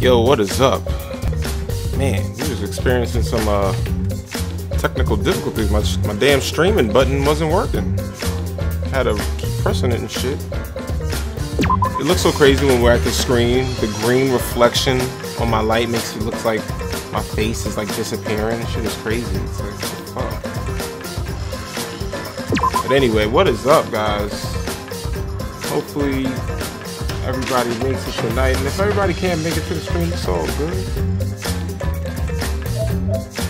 Yo, what is up? Man, we was experiencing some technical difficulties. My damn streaming button wasn't working. Had to keep pressing it and shit. It looks so crazy when we're at the screen. The green reflection on my light makes it look like my face is like disappearing. Shit is crazy. It's like, what the fuck? But anyway, what is up, guys? Hopefully everybody makes it tonight, and if everybody can't make it to the stream, it's all good.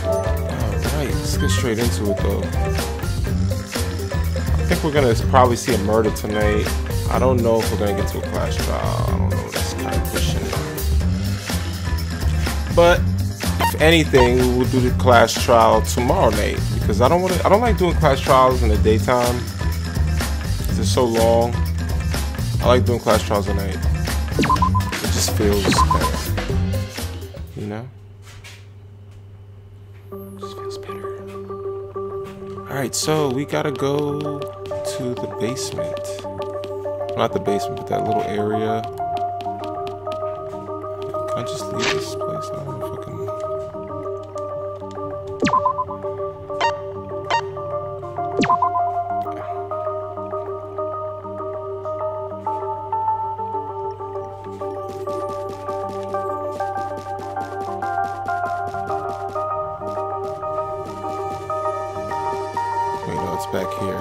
Alright, let's get straight into it though. I think we're gonna probably see a murder tonight. I don't know if we're gonna get to a class trial. I don't know, that's kind of pushing it. But if anything, we will do the class trial tomorrow night, because I don't like doing class trials in the daytime. It's so long. I like doing class trials at night. It just feels better. You know? It just feels better. Alright, so we gotta go to the basement. Not the basement, but that little area. Can I just leave this place? I don't know if I can. Back here.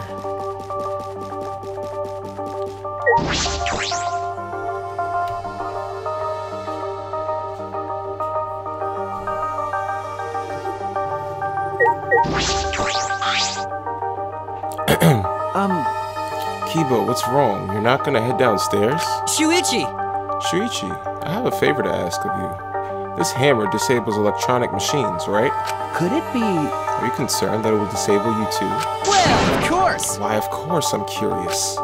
Kibo, what's wrong? You're not gonna head downstairs? Shuichi! Shuichi, I have a favor to ask of you. This hammer disables electronic machines, right? Could it be... Are you concerned that it will disable you too? Well, of course! Why, of course I'm curious.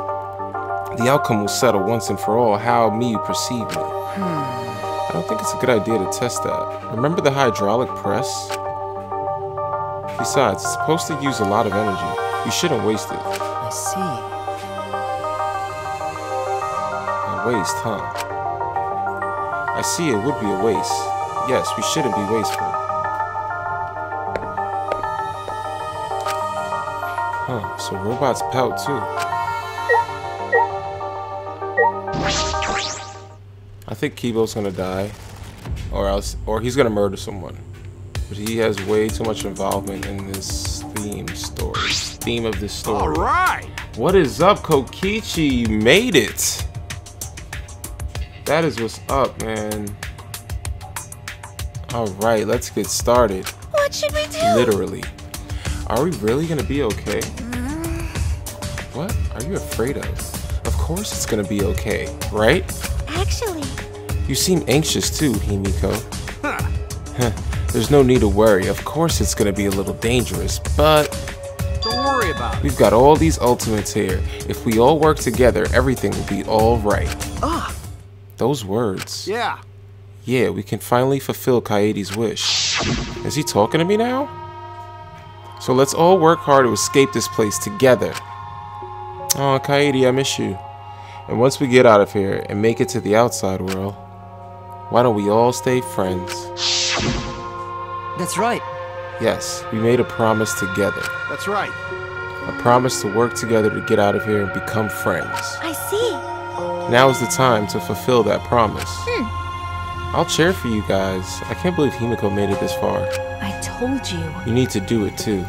The outcome will settle once and for all how you perceive me. I don't think it's a good idea to test that. Remember the hydraulic press? Besides, it's supposed to use a lot of energy. You shouldn't waste it. I see. A waste, huh? I see it would be a waste. Yes, we shouldn't be wasteful. Huh, so robots pout too. I think Kibo's gonna die. Or he's gonna murder someone. But he has way too much involvement in this theme of this story. Alright! What is up, Kokichi? You made it! That is what's up, man. Alright, let's get started. What should we do? Literally. Are we really gonna be okay? What are you afraid of? Of course it's gonna be okay, right? Actually... You seem anxious too, Himiko. Huh. There's no need to worry. Of course it's gonna be a little dangerous, but... Don't worry about it. We've got all these ultimates here. If we all work together, everything will be alright. Ah! Those words. Yeah. Yeah, we can finally fulfill Kaede's wish. Is he talking to me now? So let's all work hard to escape this place together. Oh, Kaede, I miss you. And once we get out of here and make it to the outside world, why don't we all stay friends? That's right. Yes, we made a promise together. That's right. A promise to work together to get out of here and become friends. I see. Now is the time to fulfill that promise. I'll cheer for you guys. I can't believe Himiko made it this far. I told you. You need to do it too.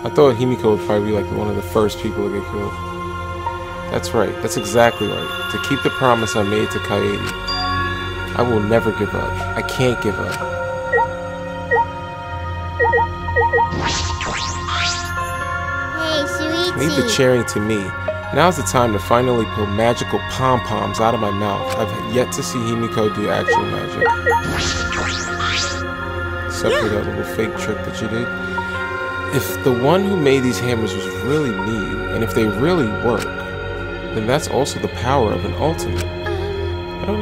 I thought Himiko would probably be like one of the first people to get killed. That's right. That's exactly right. To keep the promise I made to Kaede. I will never give up. I can't give up. Hey, Shuichi. Leave the cheering to me. Now's the time to finally pull magical pom-poms out of my mouth. I've yet to see Himiko do actual magic. Except for that little fake trick that she did. If the one who made these hammers was really me, and if they really work, then that's also the power of an ultimate. I don't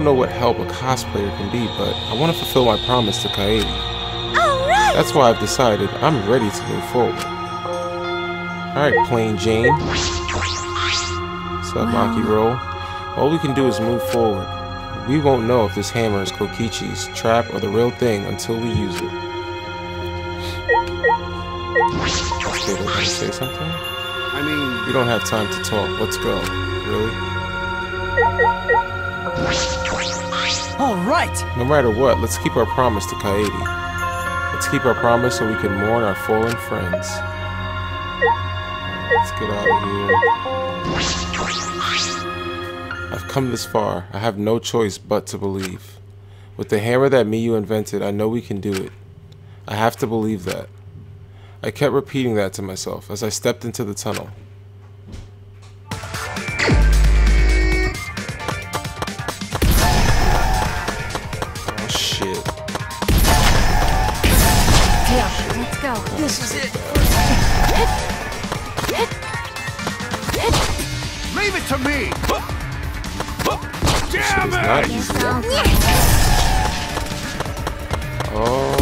know what help a cosplayer can be, but I want to fulfill my promise to Kaede. Alright! That's why I've decided I'm ready to move forward. Alright, Plain Jane. What's up, Maki Roll? All we can do is move forward. We won't know if this hammer is Kokichi's trap or the real thing until we use it. Okay, they're gonna say something? I mean, We don't have time to talk. Let's go. Really? All right. No matter what, let's keep our promise to Kaede. Let's keep our promise so we can mourn our fallen friends. Let's get out of here. I've come this far. I have no choice but to believe. With the hammer that Miyu invented, I know we can do it. I have to believe that. I kept repeating that to myself as I stepped into the tunnel. Oh shit. Yeah, let's go. This is it. leave it to me. Damn It's it! not Yes, easy. I'll go. Oh.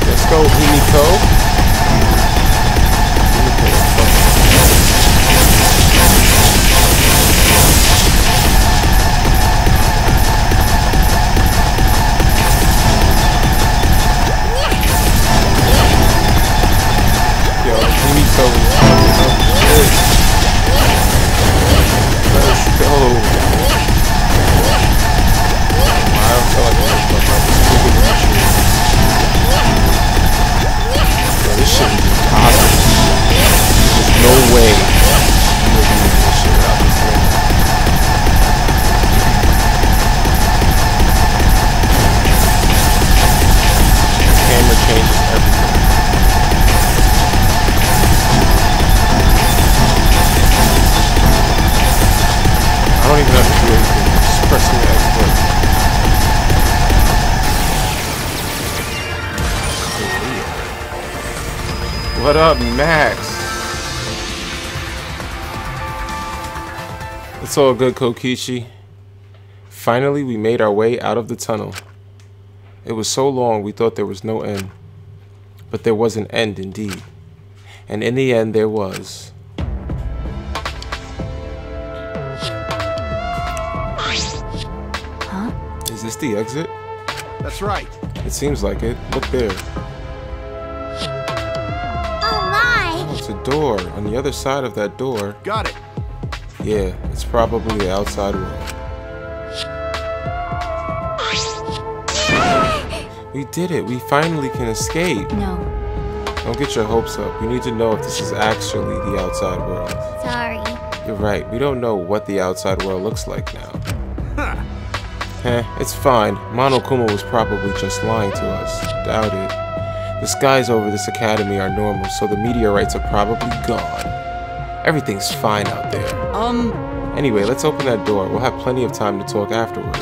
Let's go, Himiko. Yo, Himiko is fucking up shit. Let's go. I don't feel like I'm gonna fuck up this stupid ritual. Yo, this shit is impossible. There's no way I'm gonna do this shit without this thing. The camera changes everything. I don't even have to do anything. Just pressing the X button. What up, Max? It's all good, Kokichi. Finally, we made our way out of the tunnel. It was so long we thought there was no end. But there was an end indeed. And in the end, there was. Huh? Is this the exit? That's right. It seems like it. Look there. Oh my! Oh, it's a door. On the other side of that door. Got it. Yeah, it's probably the outside world. We did it. We finally can escape. No, Don't get your hopes up. We need to know if this is actually the outside world. sorry. You're right. We don't know what the outside world looks like now. Huh. It's fine. Monokuma was probably just lying to us. Doubt it. The skies over this academy are normal, so the meteorites are probably gone. Everything's fine out there. Anyway, let's open that door. We'll have plenty of time to talk afterward.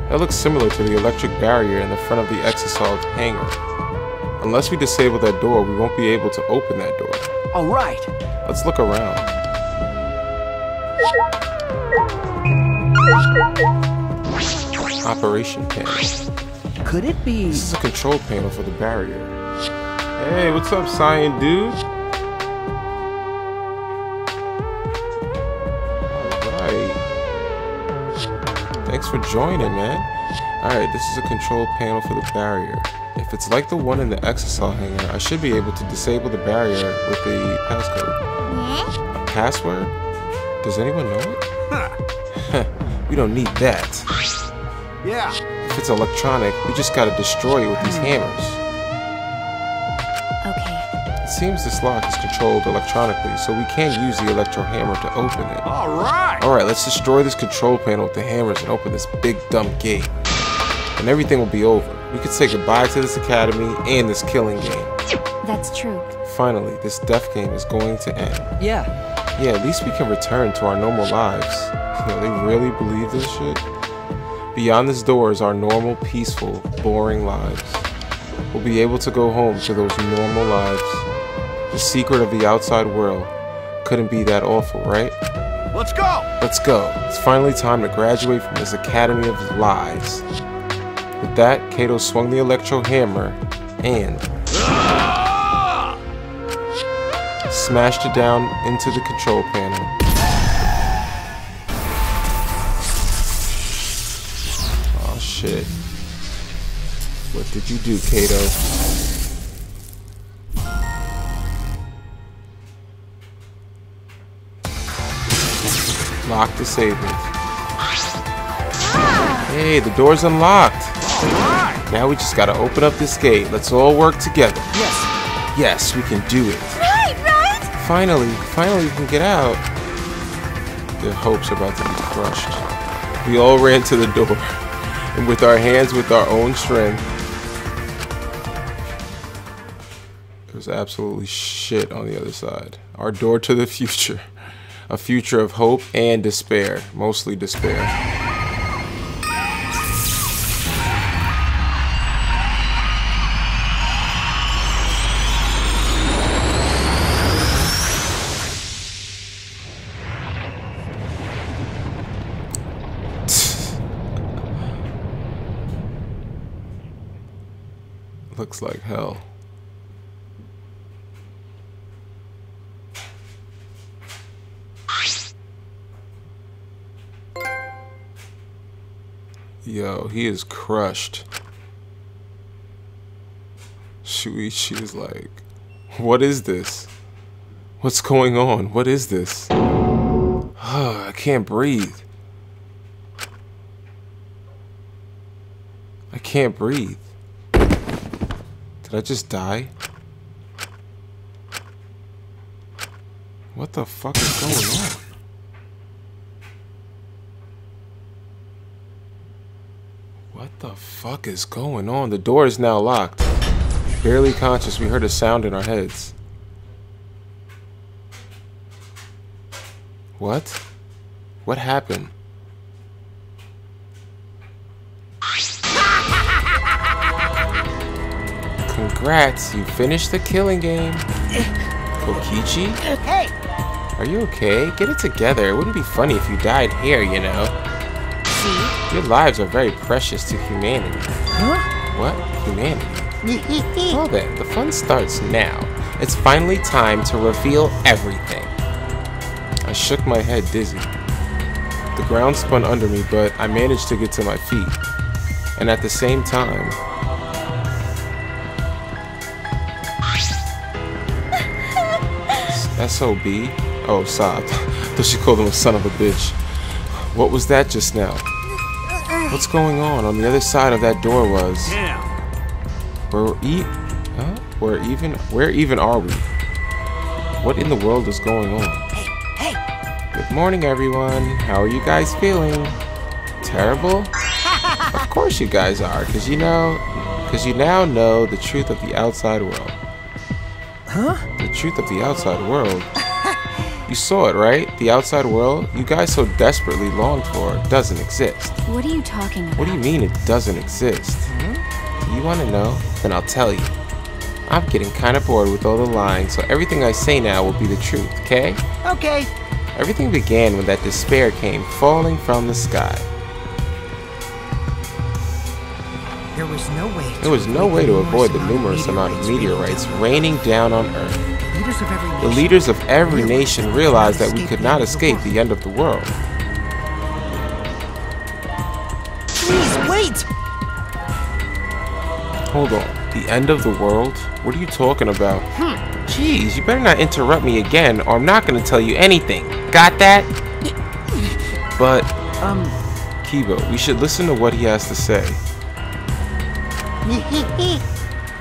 That looks similar to the electric barrier in the front of the Exasol hangar. Unless we disable that door, we won't be able to open that door. All right. Let's look around. Operation panel. Could it be? This is a control panel for the barrier. Hey, what's up, Cyan dude? Alright. Thanks for joining, man. Alright, this is a control panel for the barrier. If it's like the one in the Exasol hangar, I should be able to disable the barrier with the passcode. Yeah? Password? Does anyone know it? Huh. We don't need that. Yeah. If it's electronic, we just gotta destroy it with these hammers. Okay. It seems this lock is controlled electronically, so we can't use the electro hammer to open it. All right. Alright, let's destroy this control panel with the hammers and open this big dumb gate. And everything will be over. We could say goodbye to this academy and this killing game. That's true. Finally, this death game is going to end. Yeah. Yeah, at least we can return to our normal lives. You know, they really believe this shit? Beyond this door is our normal, peaceful, boring lives. We'll be able to go home to those normal lives. The secret of the outside world couldn't be that awful, right? Let's go! Let's go. It's finally time to graduate from this academy of lies. With that, Kato swung the electro hammer and smashed it down into the control panel. Oh shit. What did you do, Kato? Lock disabled. Hey, the door's unlocked. Now we just gotta open up this gate. Let's all work together. Yes. Yes, we can do it. Right, right? Finally we can get out. Their hopes are about to be crushed. We all ran to the door, and with our hands, with our own strength. There's absolutely shit on the other side. Our door to the future. A future of hope and despair. Mostly despair. Looks like hell. Yo, he is crushed. Shuichi is like, what is this? What's going on? What is this? I can't breathe. I can't breathe. Did I just die? What the fuck is going on? What the fuck is going on? The door is now locked. Barely conscious, we heard a sound in our heads. What? What happened? Congrats, you finished the killing game. Kokichi? Hey! Are you okay? Get it together. It wouldn't be funny if you died here, you know. See? Your lives are very precious to humanity. Huh? What? Humanity? Well then, the fun starts now. It's finally time to reveal everything. I shook my head dizzy. The ground spun under me, but I managed to get to my feet. And at the same time... S.O.B.? Oh, sobbed. Though she called him a son of a bitch. What was that just now? What's going on? On the other side of that door was... Damn. Where even are we? What in the world is going on? Hey! Good morning, everyone. How are you guys feeling? Terrible? Of course you guys are, because you now know the truth of the outside world. Huh? The truth of the outside world? You saw it, right? The outside world you guys so desperately longed for doesn't exist. What are you talking about? What do you mean it doesn't exist? Do you want to know? Then I'll tell you. I'm getting kind of bored with all the lying, so everything I say now will be the truth, okay? Okay. Everything began when that despair came falling from the sky. There was no way to avoid the numerous amount of meteorites raining down on Earth. The The leaders of every nation realized that we could not escape the end of the world. Please, wait! Hold on. The end of the world? What are you talking about? Jeez, you better not interrupt me again, or I'm not going to tell you anything. Got that? But, Kibo, we should listen to what he has to say.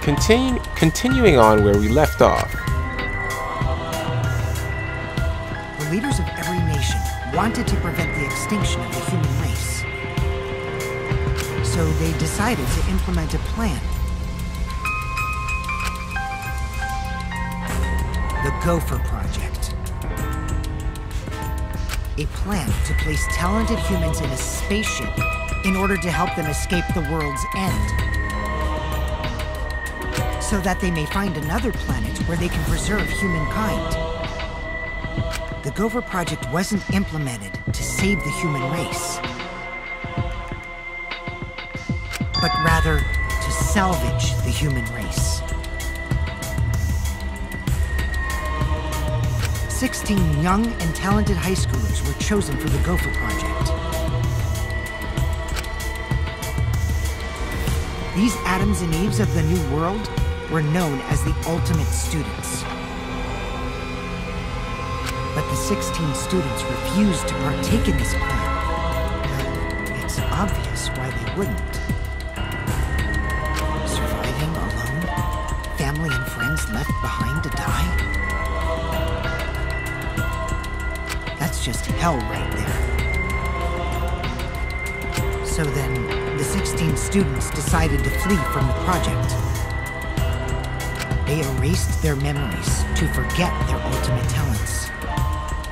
Continuing on where we left off. The leaders of every nation wanted to prevent the extinction of the human race. So they decided to implement a plan. The Gopher Project. A plan to place talented humans in a spaceship in order to help them escape the world's end. So that they may find another planet where they can preserve humankind. The Gopher Project wasn't implemented to save the human race, but rather to salvage the human race. 16 young and talented high schoolers were chosen for the Gopher Project. These Adams and Eves of the New World were known as the ultimate students. But the 16 students refused to partake in this plan. It's obvious why they wouldn't. Surviving alone, family and friends left behind to die? That's just hell right there. So then, the 16 students decided to flee from the project. They erased their memories to forget their ultimate talents,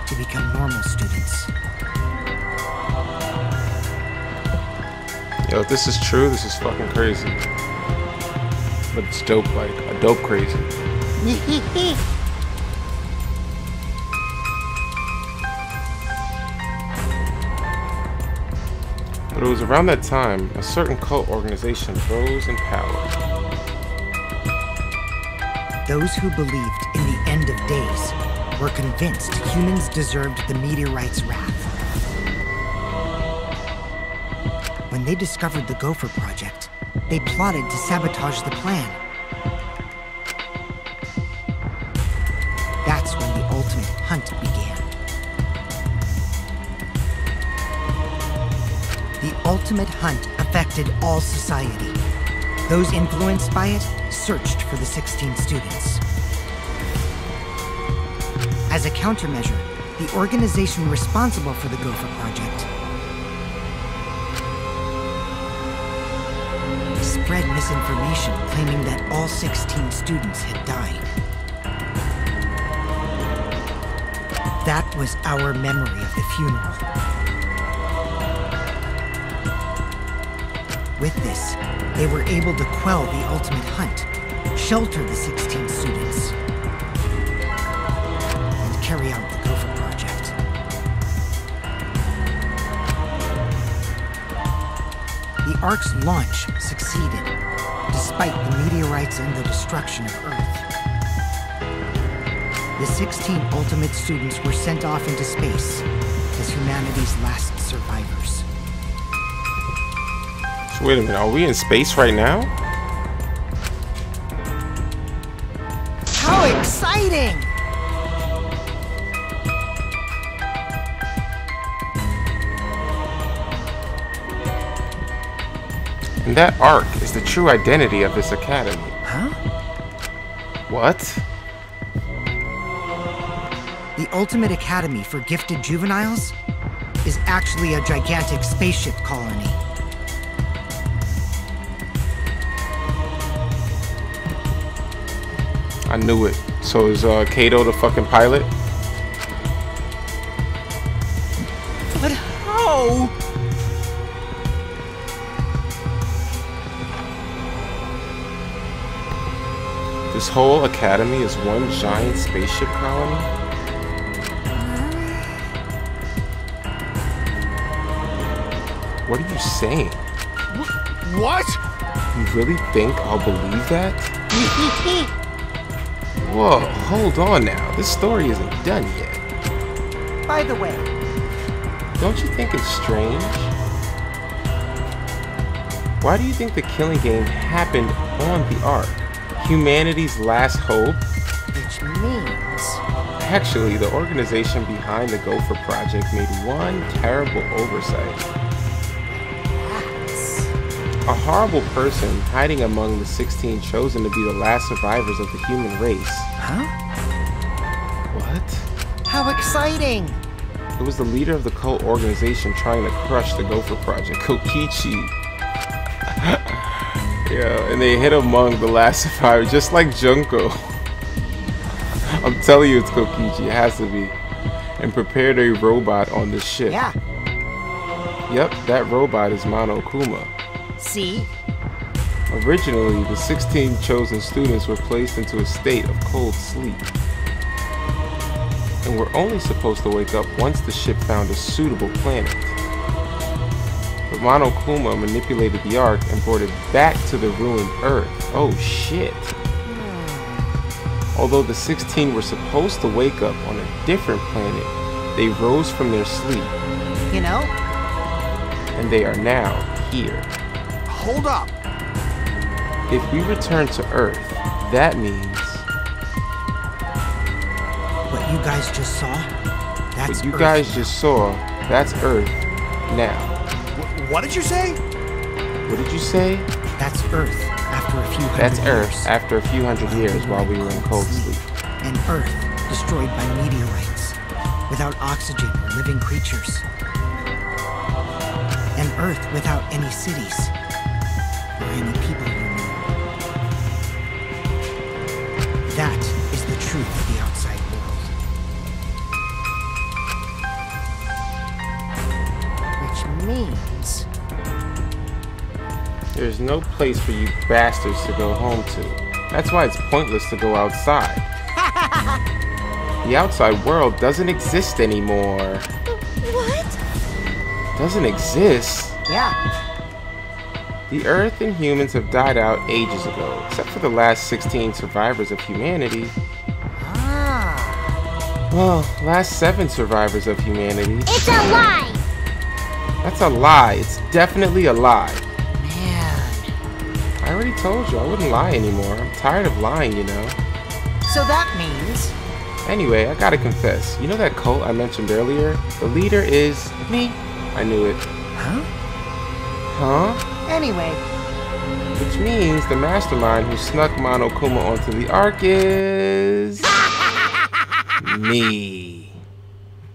to become normal students. Yo, if this is true, this is fucking crazy. But it's dope, like a dope crazy. But it was around that time a certain cult organization rose in power. Those who believed in the end of days were convinced humans deserved the meteorite's wrath. When they discovered the Gopher Project, they plotted to sabotage the plan. That's when the ultimate hunt began. The ultimate hunt affected all society. Those influenced by it searched for the 16 students. As a countermeasure, the organization responsible for the Gopher Project spread misinformation claiming that all 16 students had died. That was our memory of the funeral. With this, they were able to quell the ultimate hunt, shelter the 16 students, and carry out the Gopher Project. The Ark's launch succeeded, despite the meteorites and the destruction of Earth. The 16 ultimate students were sent off into space as humanity's last survivors. So wait a minute, are we in space right now? How exciting! And that Ark is the true identity of this academy. Huh? What? The Ultimate Academy for Gifted Juveniles is actually a gigantic spaceship colony. I knew it. So is Kato the fucking pilot? But how? This whole academy is one giant spaceship colony? What are you saying? What? You really think I'll believe that? Whoa, hold on now. This story isn't done yet. By the way, Don't you think it's strange? Why do you think the killing game happened on the Ark? Humanity's last hope? which means Actually, the organization behind the Gopher Project made one terrible oversight. that's... A horrible person hiding among the 16 chosen to be the last survivors of the human race. Huh? What? How exciting! It was the leader of the cult organization trying to crush the Gopher Project, Kokichi. Yeah, and they hid among the last survivors, just like Junko. I'm telling you it's Kokichi, it has to be. And prepared a robot on this ship. Yeah, Yep, that robot is Monokuma. see? Originally, the 16 chosen students were placed into a state of cold sleep. and were only supposed to wake up once the ship found a suitable planet. But Monokuma manipulated the Ark and brought it back to the ruined Earth. Oh shit. Although the 16 were supposed to wake up on a different planet, they rose from their sleep. You know? And they are now here. Hold up. If we return to Earth, that means... What you guys just saw? That's What you Earth guys now. just saw, that's Earth now. What did you say? What did you say? That's Earth after a few hundred That's Earth years. after a few hundred years while we were in cold sleep. And Earth destroyed by meteorites, without oxygen or living creatures. And Earth without any cities, or any people we knew. That is the truth of the outside world. Which means... There's no place for you bastards to go home to. That's why it's pointless to go outside. The outside world doesn't exist anymore. What? Doesn't exist? Yeah. The Earth and humans have died out ages ago, except for the last 16 survivors of humanity. Ah. Well, last 7 survivors of humanity. It's a lie! That's a lie. It's definitely a lie. Man. I already told you I wouldn't lie anymore. I'm tired of lying, you know. So that means... Anyway, I gotta confess. You know that cult I mentioned earlier? The leader is me. I knew it. Huh? Huh? Anyway, Which means the mastermind who snuck Monokuma onto the Ark is... me.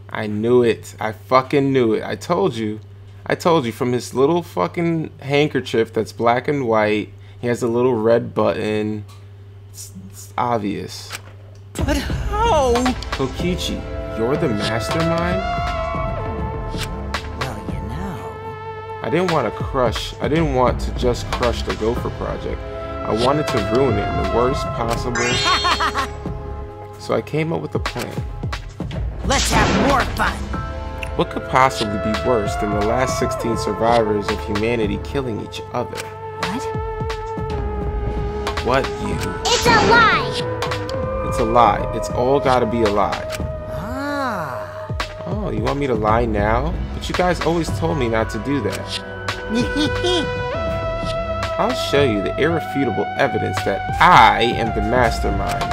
I knew it. I fucking knew it. I told you. I told you, from his little fucking handkerchief that's black and white. He has a little red button. It's obvious. But how? Kokichi, you're the mastermind? well, you know... I didn't want to just crush the Gopher project. I wanted to ruin it in the worst possible. So I came up with a plan. Let's have more fun! What could possibly be worse than the last 16 survivors of humanity killing each other? What? What, you? It's a lie! It's a lie. It's all gotta be a lie. Ah. Oh, you want me to lie now? But you guys always told me not to do that. I'll show you the irrefutable evidence that I am the mastermind.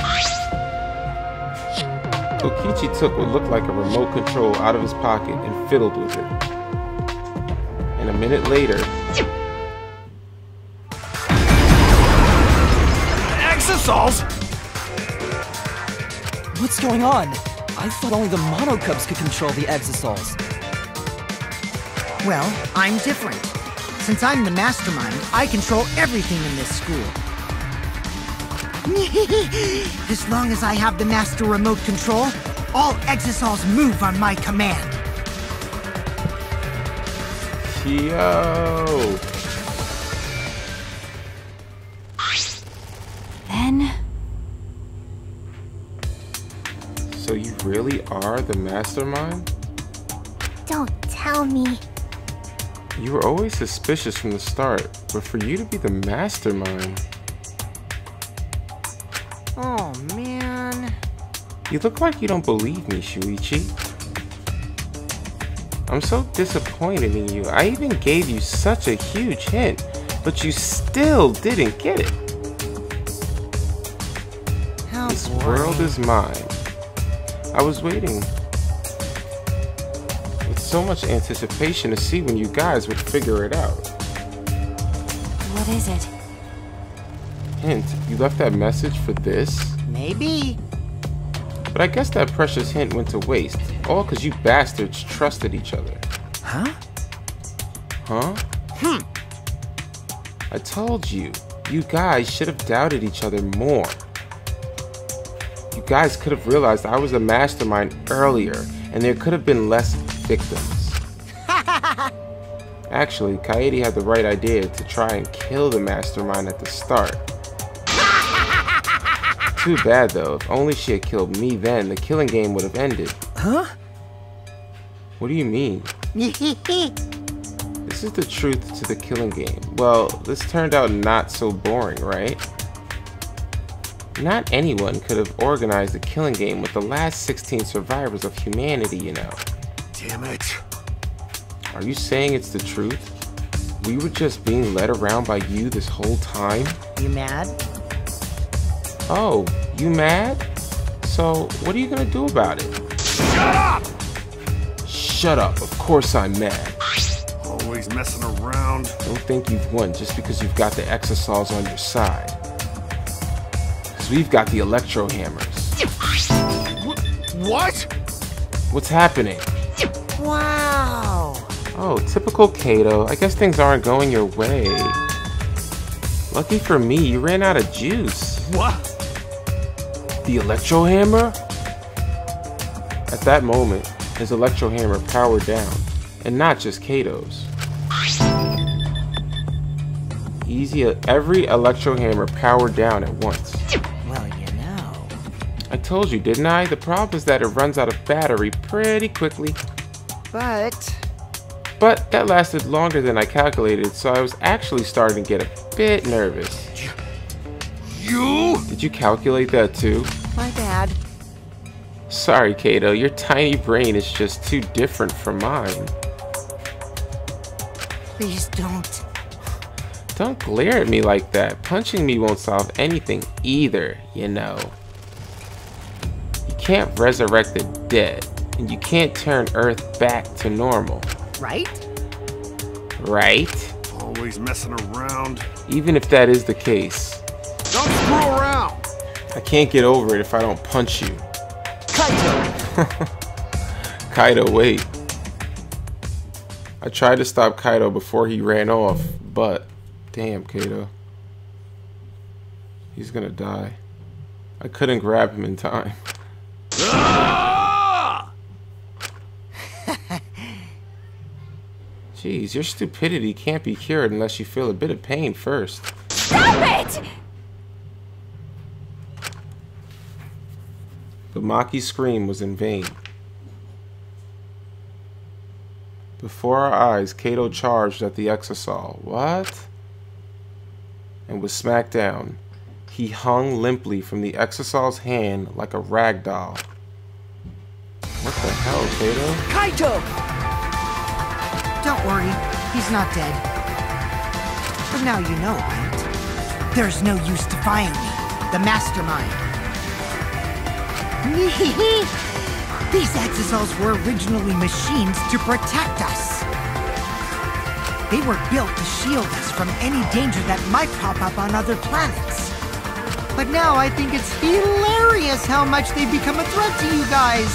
Kokichi took what looked like a remote control out of his pocket and fiddled with it. And a minute later... Exosols? What's going on? I thought only the Monocubs could control the Exosols. Well, I'm different. Since I'm the mastermind, I control everything in this school. As long as I have the master remote control, all Exosols move on my command. Yo! Then... So you really are the mastermind? Don't tell me. You were always suspicious from the start, but for you to be the mastermind... Oh, man. You look like you don't believe me, Shuichi. I'm so disappointed in you. I even gave you such a huge hint, but you still didn't get it. How This boring. world is mine. I was waiting with so much anticipation to see when you guys would figure it out. What is it? Hint, you left that message for this? Maybe. But I guess that precious hint went to waste, all because you bastards trusted each other. Huh? Huh? I told you, you guys should have doubted each other more. You guys could have realized I was a mastermind earlier, and there could have been less victims. Actually, Kaede had the right idea to try and kill the mastermind at the start. Too bad though. If only she had killed me then, the killing game would have ended. Huh? What do you mean? This is the truth to the killing game. Well, this turned out not so boring, right? Not anyone could have organized a killing game with the last 16 survivors of humanity, you know. Damn it. Are you saying it's the truth? We were just being led around by you this whole time? You mad? Oh, you mad? So, what are you gonna do about it? Shut up! Shut up, of course I'm mad. Always messing around. Don't think you've won just because you've got the exosols on your side. Because we've got the electro hammers. What? What's happening? Wow! Oh, typical Kato. I guess things aren't going your way. Lucky for me, you ran out of juice. What? The electro hammer? At that moment, his electro hammer powered down, and not just Kato's. Every electro hammer powered down at once. Well, you know. I told you, didn't I? The problem is that it runs out of battery pretty quickly. But that lasted longer than I calculated, so I was actually starting to get a bit nervous. You? Did you calculate that too? my bad. Sorry, Kato, your tiny brain is just too different from mine. Please don't. Don't glare at me like that. Punching me won't solve anything either, you know. You can't resurrect the dead, and you can't turn Earth back to normal. Right? Right? Always messing around. Even if that is the case, Don't screw around. I can't get over it if I don't punch you. Kaito! Kaito, wait. I tried to stop Kaito before he ran off, but damn, Kaito. He's gonna die. I couldn't grab him in time. Jeez, your stupidity can't be cured unless you feel a bit of pain first. Stop it! But Maki's scream was in vain. Before our eyes, Kaito charged at the Exosol. What? And was smacked down. He hung limply from the Exosol's hand like a rag doll. What the hell, Kaito? Kaito! Don't worry, he's not dead. But now you know, right? There's no use defying me, the mastermind. These exosols were originally machines to protect us. They were built to shield us from any danger that might pop up on other planets. But now I think it's hilarious how much they've become a threat to you guys.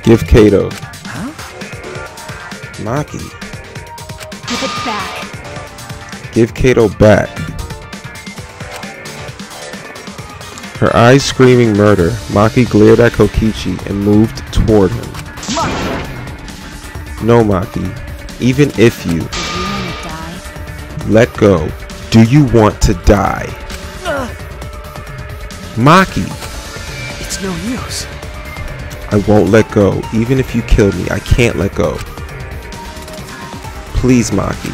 Give Kaito. Huh? Maki. Give it back. Give Kaito back. Her eyes screaming murder, Maki glared at Kokichi and moved toward him. No, Maki. Even if you Do you want to die? let go, do you want to die? Maki, It's no use. I won't let go. Even if you kill me, I can't let go. Please, Maki.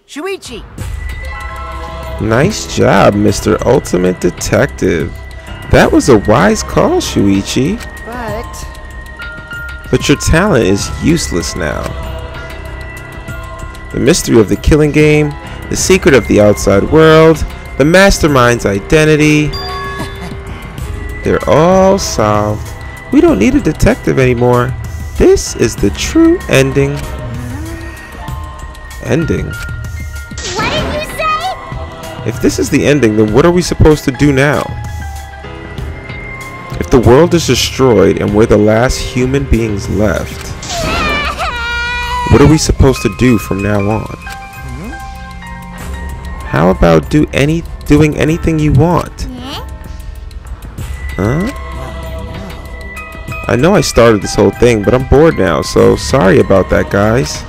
Shuichi! Nice job, Mr. Ultimate Detective. That was a wise call, Shuichi. But your talent is useless now. The mystery of the killing game, the secret of the outside world, the mastermind's identity, they're all solved. We don't need a detective anymore. This is the true ending. Ending? What did you say? If this is the ending, then what are we supposed to do now? If the world is destroyed and we're the last human beings left, what are we supposed to do from now on? How about doing anything you want? Huh? I know I started this whole thing, but I'm bored now, so sorry about that, guys.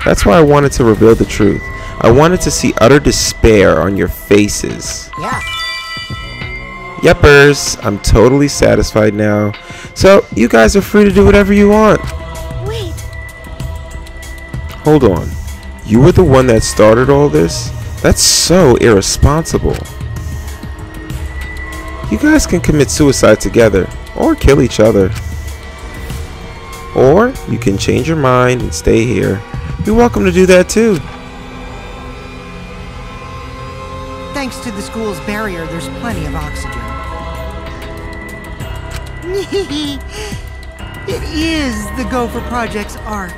That's why I wanted to reveal the truth. I wanted to see utter despair on your faces. Yeah. Yepers, I'm totally satisfied now. So, you guys are free to do whatever you want. Wait. Hold on. You were the one that started all this? That's so irresponsible. You guys can commit suicide together, or kill each other. Or you can change your mind and stay here. You're welcome to do that too. Thanks to the school's barrier, there's plenty of oxygen. It is the Gopher Project's arc.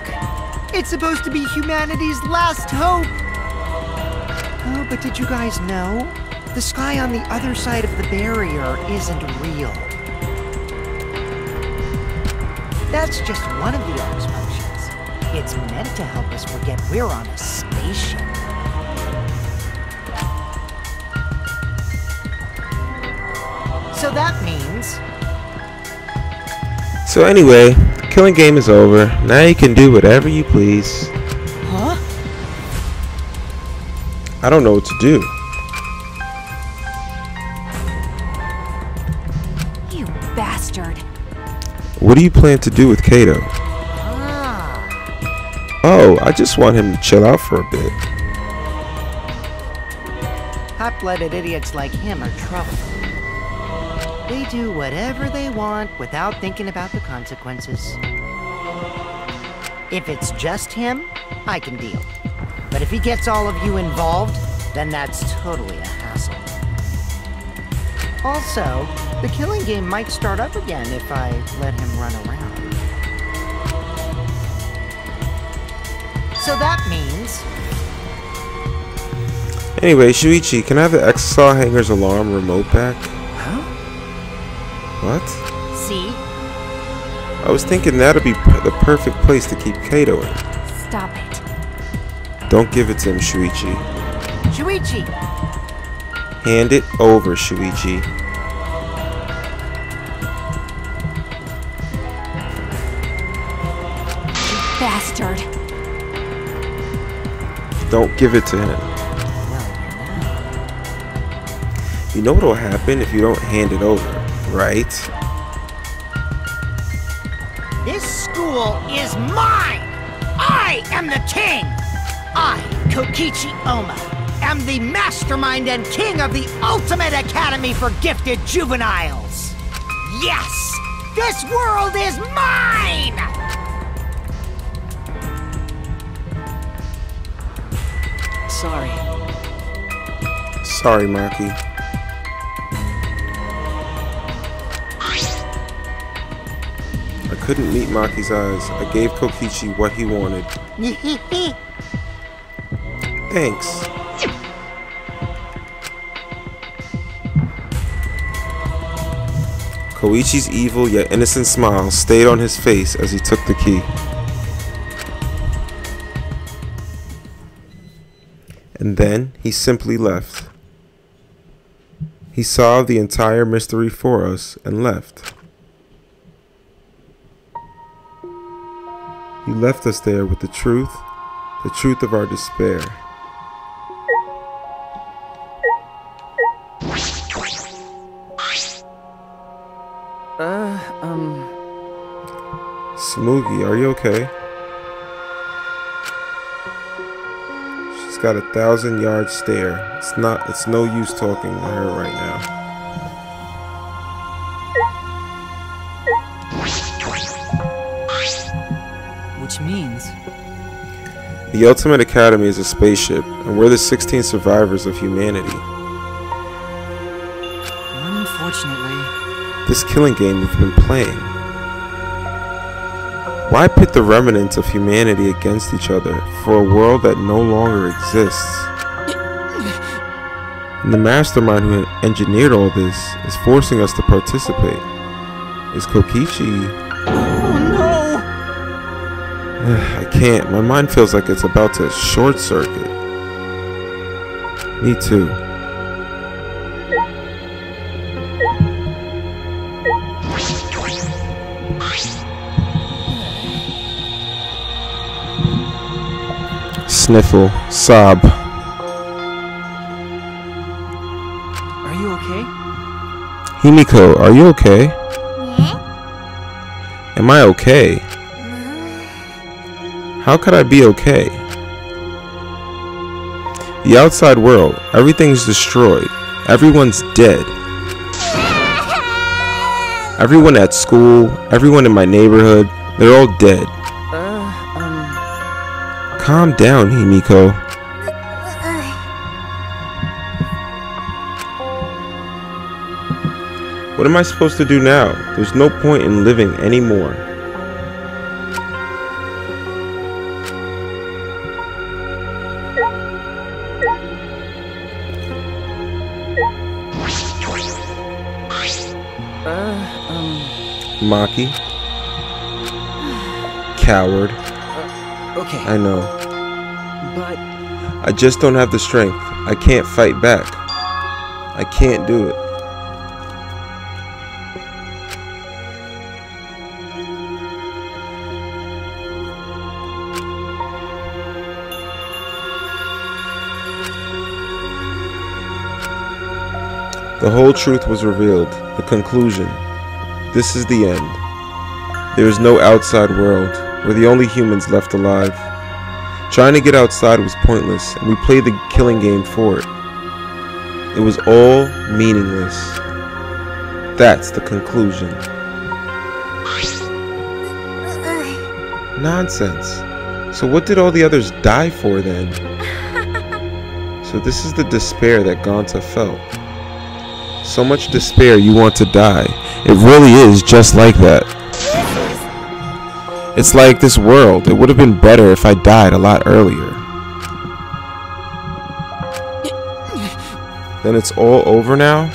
It's supposed to be humanity's last hope. Oh, but did you guys know? The sky on the other side of the barrier isn't real. That's just one of the arc's functions. It's meant to help us forget we're on a spaceship. So that means... So anyway, the killing game is over. Now you can do whatever you please. Huh? I don't know what to do. You bastard. What do you plan to do with Kato? Ah. Oh, I just want him to chill out for a bit. Hot-blooded idiots like him are trouble. They do whatever they want without thinking about the consequences. If it's just him, I can deal. But if he gets all of you involved, then that's totally a hassle. Also, the killing game might start up again if I let him run around. So that means... Anyway, Shuichi, can I have the Exasol Hanger's alarm remote back? Huh? What? See? I was thinking that'd be the perfect place to keep Kato in. Stop it. Don't give it to him, Shuichi. Shuichi! Hand it over, Shuichi. Bastard. Don't give it to him. You know what'll happen if you don't hand it over, right? This school is mine! I am the king! I, Kokichi Oma, am the mastermind and king of the ultimate academy for gifted juveniles! Yes! This world is mine! Sorry. Sorry, Maki. I couldn't meet Maki's eyes. I gave Kokichi what he wanted. Thanks. Koichi's evil yet innocent smile stayed on his face as he took the key. And then he simply left. He solved the entire mystery for us and left. He left us there with the truth of our despair. Smoogie, are you okay? She's got a 1,000-yard stare. It's no use talking to her right now. Which means... The Ultimate Academy is a spaceship, and we're the 16 survivors of humanity. Unfortunately... This killing game we've been playing. Why pit the remnants of humanity against each other for a world that no longer exists? And the mastermind who engineered all this is forcing us to participate. Is Kokichi... Oh no! I can't. My mind feels like it's about to short circuit. Me too. Sniffle, sob. Are you okay? Himiko, are you okay? Am I okay? How could I be okay? The outside world, everything's destroyed. Everyone's dead. Everyone at school, everyone in my neighborhood, they're all dead. Calm down, Himiko. What am I supposed to do now? There's no point in living anymore. Maki. Coward. Okay. I know. But I just don't have the strength. I can't fight back. I can't do it. The whole truth was revealed. The conclusion. This is the end. There is no outside world. We're the only humans left alive. Trying to get outside was pointless, and we played the killing game for it. It was all meaningless. That's the conclusion. Nonsense. So what did all the others die for then? So this is the despair that Gonta felt. So much despair you want to die. It really is just like that. It's like this world. It would have been better if I died a lot earlier. Then it's all over now?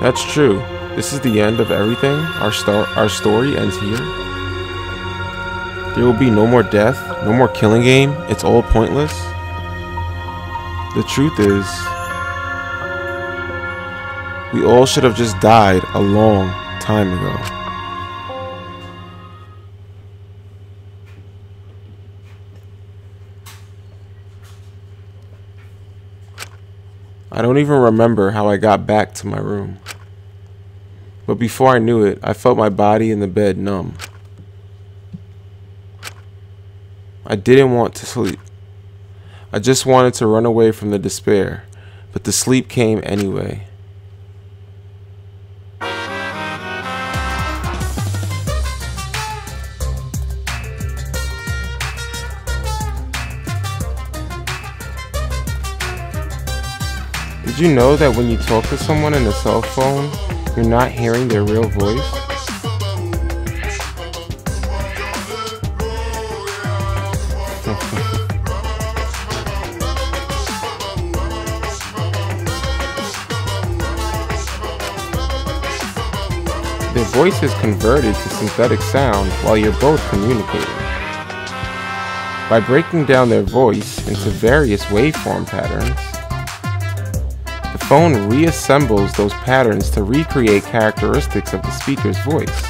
That's true. This is the end of everything. Our story ends here. There will be no more death, no more killing game. It's all pointless. The truth is, we all should have just died a long time ago. I don't even remember how I got back to my room. But before I knew it, I felt my body in the bed numb. I didn't want to sleep. I just wanted to run away from the despair, but the sleep came anyway. Did you know that when you talk to someone in a cell phone, you're not hearing their real voice? Their voice is converted to synthetic sound while you're both communicating. By breaking down their voice into various waveform patterns, the phone reassembles those patterns to recreate characteristics of the speaker's voice.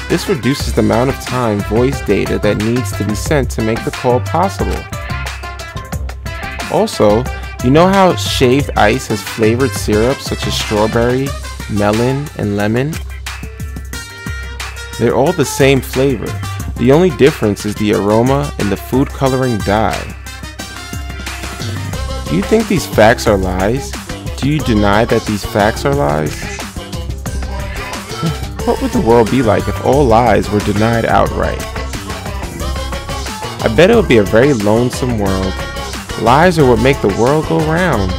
This reduces the amount of time voice data that needs to be sent to make the call possible. Also, you know how shaved ice has flavored syrups such as strawberry, melon, and lemon? They're all the same flavor. The only difference is the aroma and the food coloring dye. Do you think these facts are lies? Do you deny that these facts are lies? What would the world be like if all lies were denied outright? I bet it would be a very lonesome world. Lies are what make the world go round.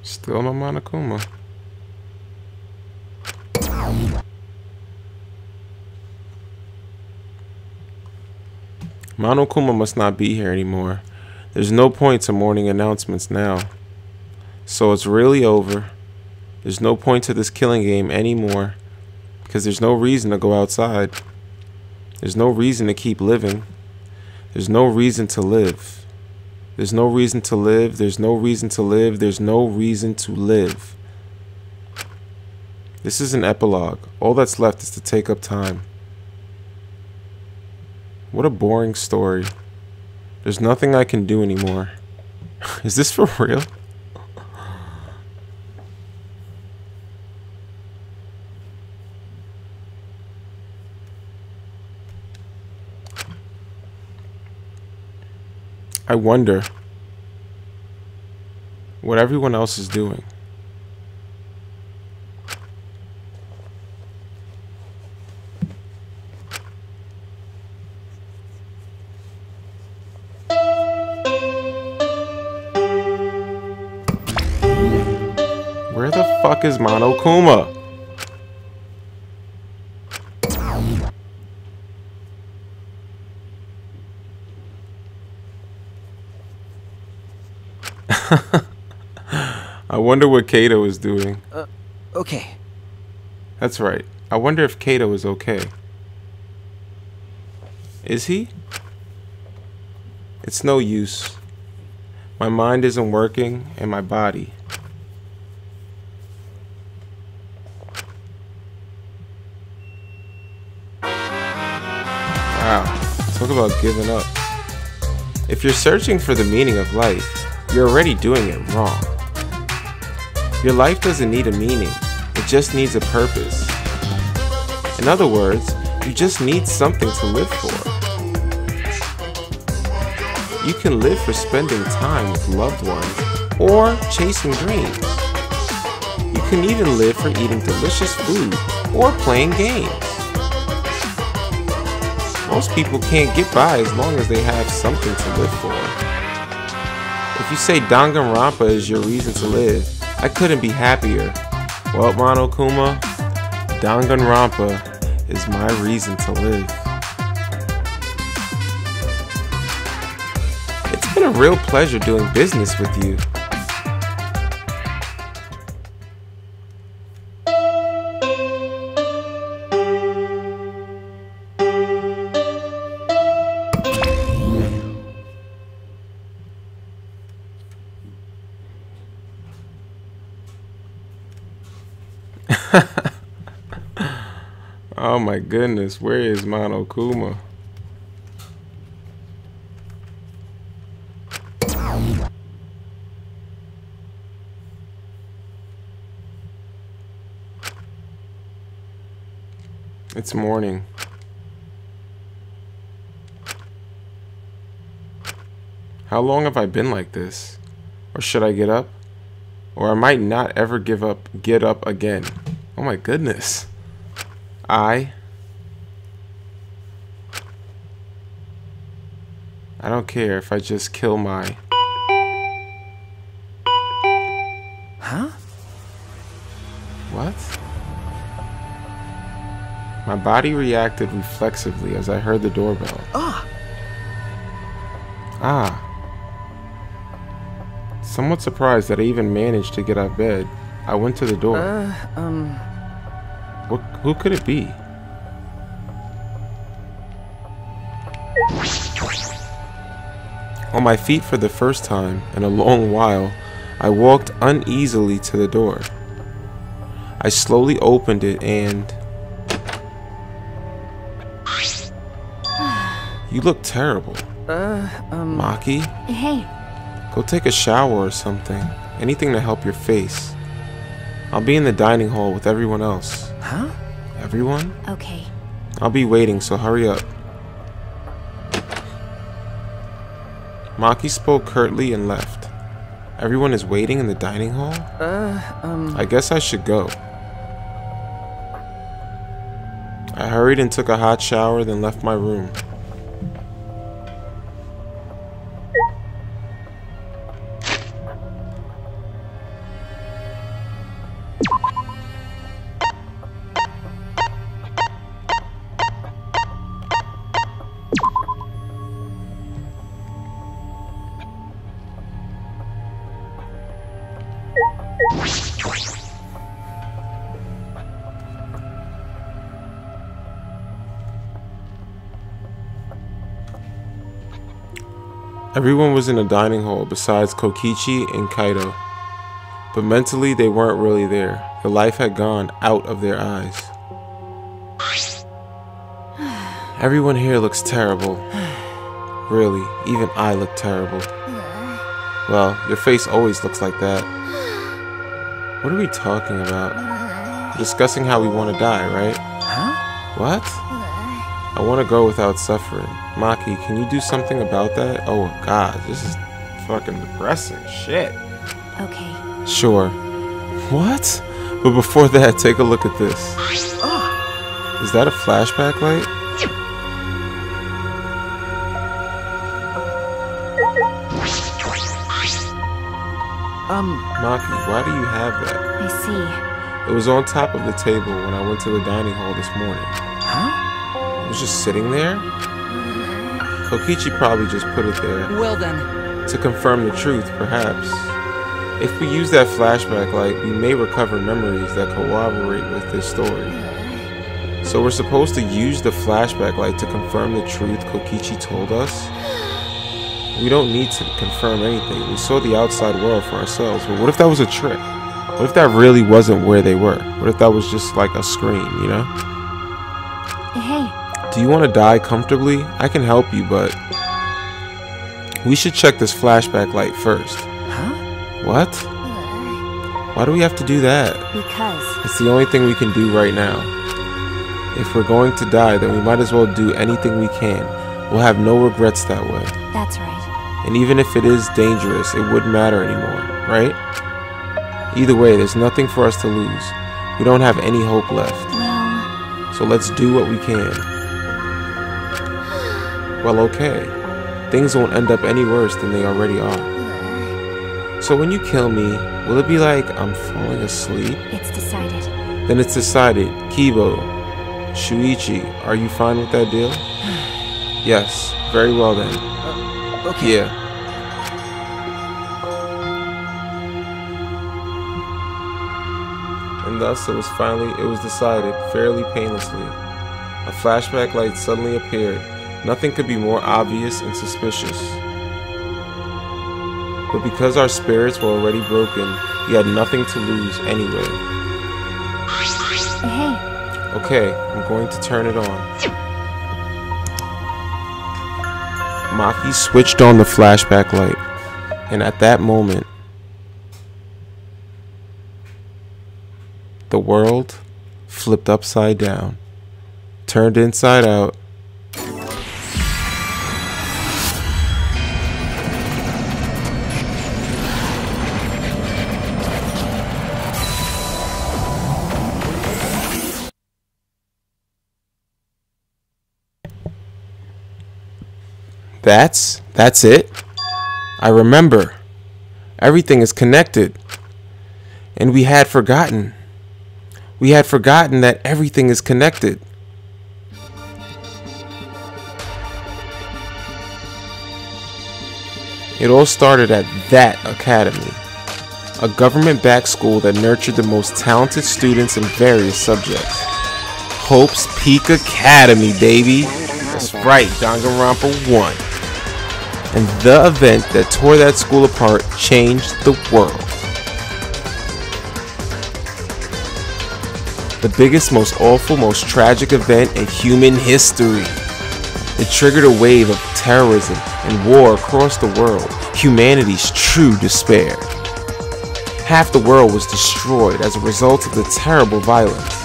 Still no Monokuma. Monokuma must not be here anymore. There's no point to morning announcements now. So it's really over. There's no point to this killing game anymore. Because there's no reason to go outside. There's no reason to keep living. There's no reason to live. There's no reason to live. There's no reason to live. There's no reason to live. This is an epilogue. All that's left is to take up time. What a boring story. There's nothing I can do anymore. Is this for real? I wonder what everyone else is doing. Where the fuck is Monokuma? I wonder what Kato is doing. Okay. That's right. I wonder if Kato is okay. Is he? It's no use. My mind isn't working, and my body. Wow. Talk about giving up. If you're searching for the meaning of life, you're already doing it wrong. Your life doesn't need a meaning. It just needs a purpose. In other words, you just need something to live for. You can live for spending time with loved ones or chasing dreams. You can even live for eating delicious food or playing games. Most people can't get by as long as they have something to live for. If you say Danganronpa is your reason to live, I couldn't be happier. Well, Monokuma, Danganronpa is my reason to live. It's been a real pleasure doing business with you. Oh my goodness, where is Monokuma? It's morning. How long have I been like this? Or should I get up? Or I might not ever get up again. Oh my goodness. I don't care if I just kill my... Huh? What? My body reacted reflexively as I heard the doorbell. Ah! Somewhat surprised that I even managed to get out of bed, I went to the door. Who could it be? On my feet for the first time in a long while, I walked uneasily to the door. I slowly opened it and... You look terrible. Maki? Hey. Go take a shower or something. Anything to help your face. I'll be in the dining hall with everyone else. Huh? Everyone? Okay. I'll be waiting, so hurry up. Maki spoke curtly and left. Everyone is waiting in the dining hall? I guess I should go. I hurried and took a hot shower, then left my room. Everyone was in a dining hall besides Kokichi and Kaido. But mentally, they weren't really there. The life had gone out of their eyes. Everyone here looks terrible. Really, even I look terrible. Well, your face always looks like that. What are we talking about? We're discussing how we want to die, right? Huh? What? I want to go without suffering. Maki, can you do something about that? Oh god, this is fucking depressing. Shit. Okay. Sure. What? But before that, take a look at this. Is that a flashback light? Maki, why do you have that? I see. It was on top of the table when I went to the dining hall this morning. Huh? It was just sitting there? Kokichi probably just put it there. Well then. To confirm the truth, perhaps. If we use that flashback light, we may recover memories that corroborate with this story. So we're supposed to use the flashback light to confirm the truth Kokichi told us? We don't need to confirm anything. We saw the outside world for ourselves. But what if that was a trick? What if that really wasn't where they were? What if that was just like a screen, you know? Hey. Do you want to die comfortably? I can help you, but we should check this flashback light first. Huh? What? Why do we have to do that? Because. It's the only thing we can do right now. If we're going to die, then we might as well do anything we can. We'll have no regrets that way. That's right. And even if it is dangerous, it wouldn't matter anymore, right? Either way, there's nothing for us to lose. We don't have any hope left. Well. So let's do what we can. Well, okay. Things won't end up any worse than they already are. So when you kill me, will it be like I'm falling asleep? It's decided. Then it's decided. Kibo, Shuichi, are you fine with that deal? Yes. Very well then. Okay. Yeah. And thus it was decided, fairly painlessly. A flashback light suddenly appeared. Nothing could be more obvious and suspicious. But because our spirits were already broken, we had nothing to lose anyway. Hey. Okay, I'm going to turn it on. Maki switched on the flashback light, and at that moment, the world flipped upside down, turned inside out. That's it. I remember. Everything is connected. And we had forgotten. We had forgotten that everything is connected. It all started at that academy. A government-backed school that nurtured the most talented students in various subjects. Hope's Peak Academy, baby. That's right, Danganronpa 1. And the event that tore that school apart changed the world. The biggest, most awful, most tragic event in human history. It triggered a wave of terrorism and war across the world. Humanity's true despair. Half the world was destroyed as a result of the terrible violence.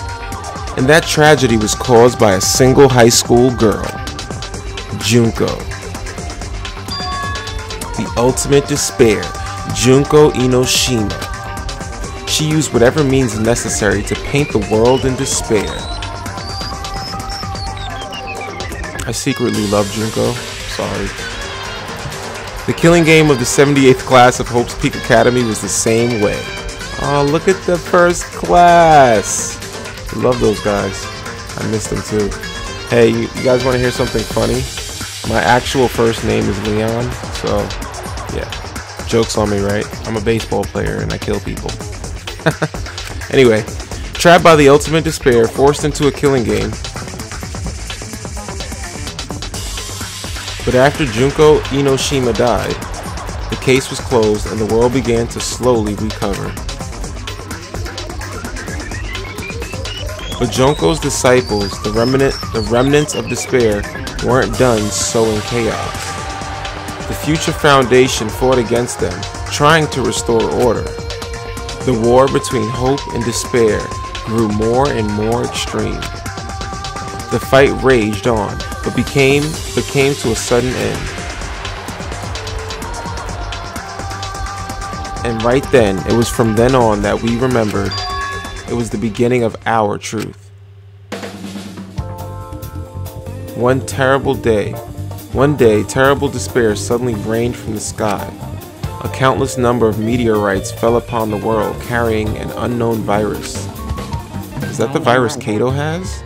And that tragedy was caused by a single high school girl, Junko. The ultimate despair, Junko Inoshima. She used whatever means necessary to paint the world in despair. I secretly love Junko. Sorry. The killing game of the 78th class of Hope's Peak Academy was the same way. Oh, look at the first class. I love those guys. I miss them too. Hey, you guys want to hear something funny? My actual first name is Leon, so yeah. Joke's on me, right? I'm a baseball player and I kill people. Anyway, trapped by the ultimate despair, forced into a killing game, But after Junko Inoshima died, the case was closed and the world began to slowly recover. But Junko's disciples, the remnants of despair, weren't done sowing chaos. The Future Foundation fought against them, trying to restore order. The war between hope and despair grew more and more extreme. The fight raged on, but came to a sudden end. And right then, it was from then on that we remembered. It was the beginning of our truth. One day, terrible despair suddenly rained from the sky. A countless number of meteorites fell upon the world carrying an unknown virus. Is that the virus Kato has?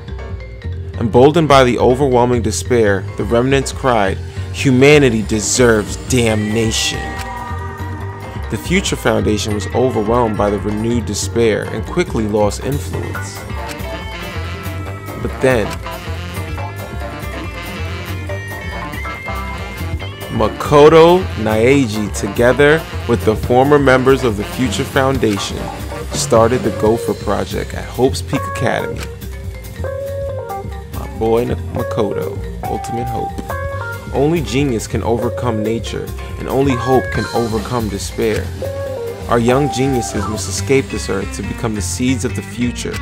Emboldened by the overwhelming despair, the remnants cried, "Humanity deserves damnation." The Future Foundation was overwhelmed by the renewed despair and quickly lost influence. But then, Makoto Naeji, together with the former members of the Future Foundation, started the Gopher Project at Hope's Peak Academy. My boy Makoto, ultimate hope. Only genius can overcome nature, and only hope can overcome despair. Our young geniuses must escape this earth to become the seeds of the future.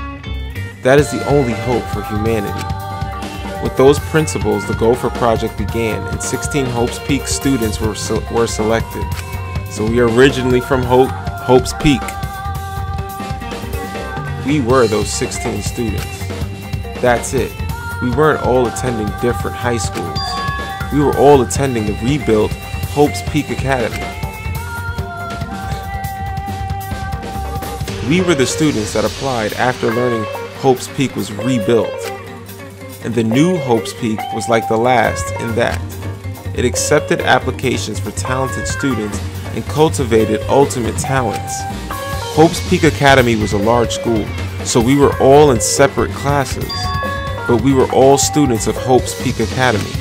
That is the only hope for humanity. With those principles, the Gopher Project began, and 16 Hope's Peak students were selected. So we are originally from Hope's Peak. We were those 16 students. That's it. We weren't all attending different high schools. We were all attending the rebuilt Hope's Peak Academy. We were the students that applied after learning Hope's Peak was rebuilt. And the new Hope's Peak was like the last in that. It accepted applications for talented students and cultivated ultimate talents. Hope's Peak Academy was a large school, so we were all in separate classes, but we were all students of Hope's Peak Academy.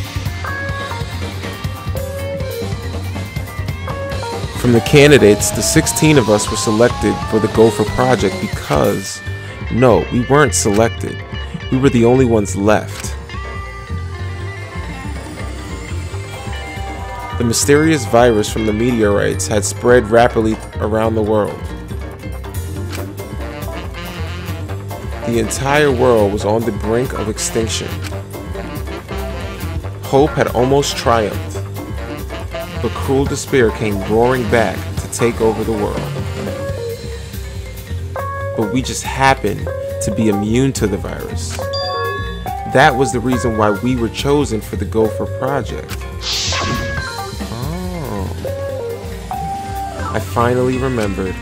From the candidates, the 16 of us were selected for the Gopher Project because, no, we weren't selected. We were the only ones left. The mysterious virus from the meteorites had spread rapidly around the world. The entire world was on the brink of extinction. Hope had almost triumphed. But cruel despair came roaring back to take over the world. But we just happened to be immune to the virus. That was the reason why we were chosen for the Gopher Project. Oh. I finally remembered.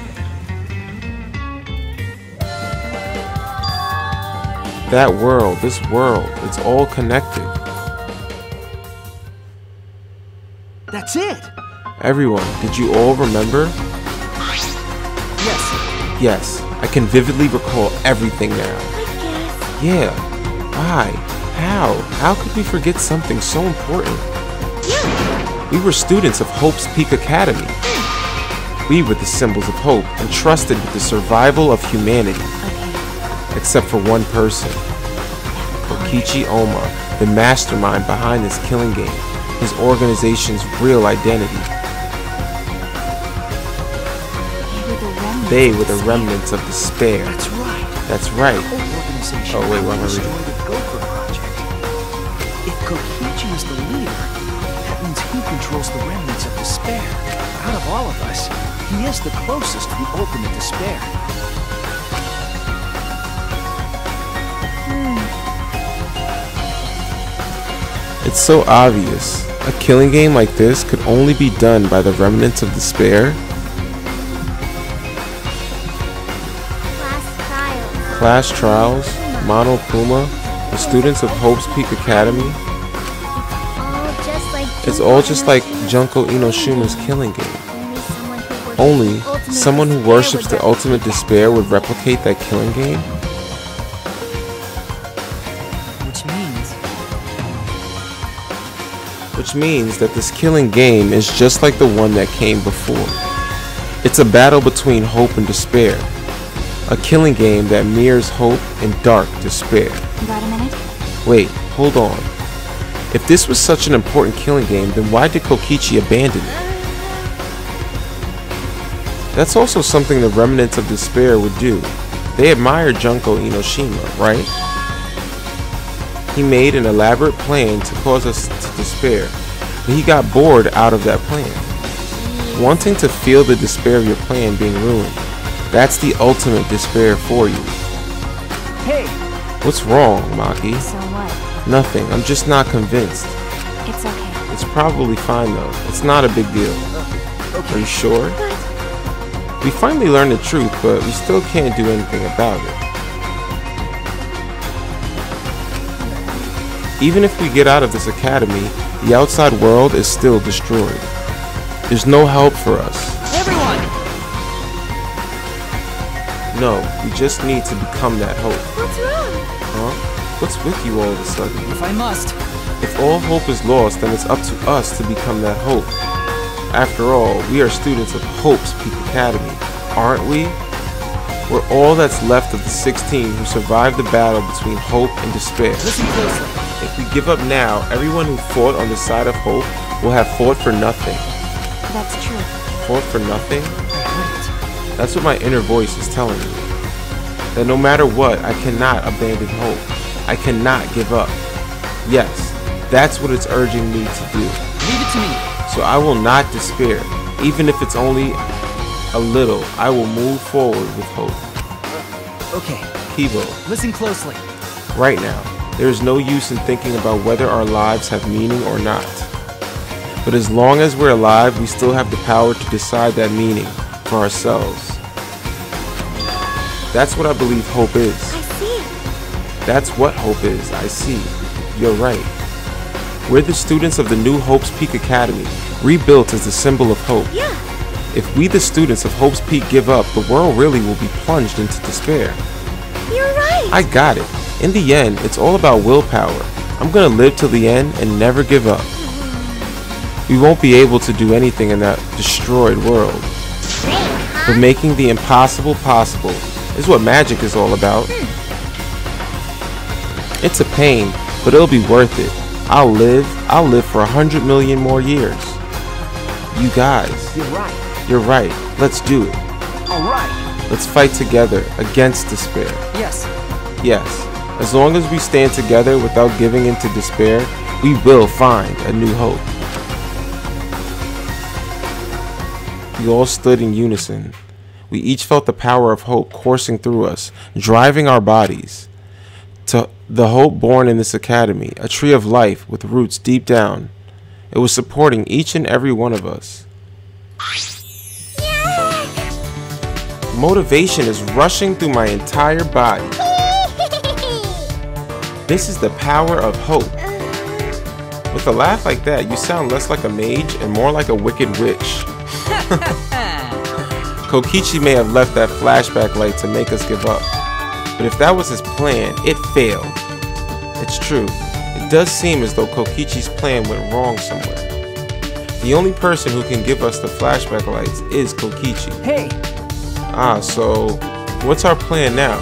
That world, this world, it's all connected. That's it! Everyone, did you all remember? Yes. Yes, I can vividly recall everything now. Yeah, why? How? How could we forget something so important? We were students of Hope's Peak Academy. We were the symbols of hope, entrusted with the survival of humanity. Except for one person. Kokichi Oma, the mastermind behind this killing game. His organization's real identity. They were the remnants of despair. That's right. That's right. The whole organization Oh wait, what am I destroyed reading? the Gopher Project. If Kokichi is the leader, that means he controls the remnants of despair. But out of all of us, he is the closest to the ultimate despair. It's so obvious. A killing game like this could only be done by the remnants of despair. Class trials, Mono Puma, the students of Hope's Peak Academy. It's all just like Junko Inoshima's killing game. Only someone who worships the ultimate despair would replicate that killing game. Which means which means that this killing game is just like the one that came before. It's a battle between hope and despair. A killing game that mirrors hope and dark despair. Got a minute? Wait, hold on. If this was such an important killing game, then why did Kokichi abandon it? That's also something the remnants of despair would do. They admired Junko Enoshima, right? He made an elaborate plan to cause us to despair, but he got bored out of that plan. Wanting to feel the despair of your plan being ruined, that's the ultimate despair for you. Hey! What's wrong, Maki? So what? Nothing, I'm just not convinced. It's okay. It's probably fine though, it's not a big deal. Are you sure? We finally learned the truth, but we still can't do anything about it. Even if we get out of this academy, the outside world is still destroyed. There's no help for us. Everyone! No, we just need to become that hope. What's wrong? Huh? What's with you all of a sudden? If I must. If all hope is lost, then it's up to us to become that hope. After all, we are students of Hope's Peak Academy, aren't we? We're all that's left of the 16 who survived the battle between hope and despair. Listen closely. If we give up now, everyone who fought on the side of hope will have fought for nothing. That's true. Fought for nothing? I heard it. That's what my inner voice is telling me. That no matter what, I cannot abandon hope. I cannot give up. Yes, that's what it's urging me to do. Leave it to me. So I will not despair. Even if it's only a little, I will move forward with hope. Okay, Kibo, listen closely. right now, there is no use in thinking about whether our lives have meaning or not. But as long as we're alive, we still have the power to decide that meaning for ourselves. That's what I believe hope is. I see. That's what hope is. I see. You're right. We're the students of the new Hope's Peak Academy, rebuilt as the symbol of hope. Yeah. If we, the students of Hope's Peak, give up, the world really will be plunged into despair. You're right. I got it. In the end, it's all about willpower. I'm gonna live till the end and never give up. We won't be able to do anything in that destroyed world. But making the impossible possible is what magic is all about. It's a pain, but it'll be worth it. I'll live for 100 million more years. You guys, You're right. you're right. Let's do it. All right. Let's fight together against despair. Yes. Yes, as long as we stand together without giving in to despair, we will find a new hope. We all stood in unison. We each felt the power of hope coursing through us, driving our bodies. To the hope born in this academy, a tree of life with roots deep down. It was supporting each and every one of us. Motivation is rushing through my entire body. This is the power of hope. With a laugh like that, you sound less like a mage and more like a wicked witch. Kokichi may have left that flashback light to make us give up. But if that was his plan, it failed. It's true. It does seem as though Kokichi's plan went wrong somewhere. The only person who can give us the flashback lights is Kokichi. Hey, So what's our plan now?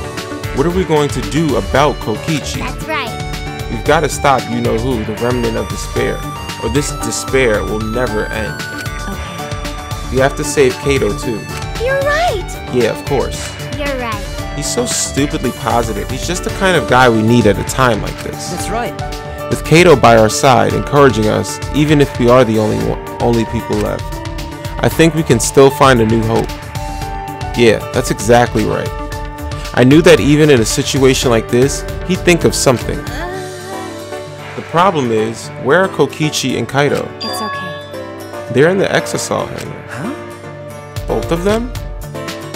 What are we going to do about Kokichi? That's right. We've got to stop you-know-who, the remnant of despair, or this despair will never end. Okay. We have to save Kato too. You're right. Yeah, of course. You're right. He's so stupidly positive. He's just the kind of guy we need at a time like this. that's right. With Kato by our side, encouraging us, even if we are the only people left, I think we can still find a new hope. Yeah, that's exactly right. I knew that even in a situation like this, he'd think of something. The problem is, where are Kokichi and Kaito? It's okay. They're in the Exasol hangar. Huh? Both of them?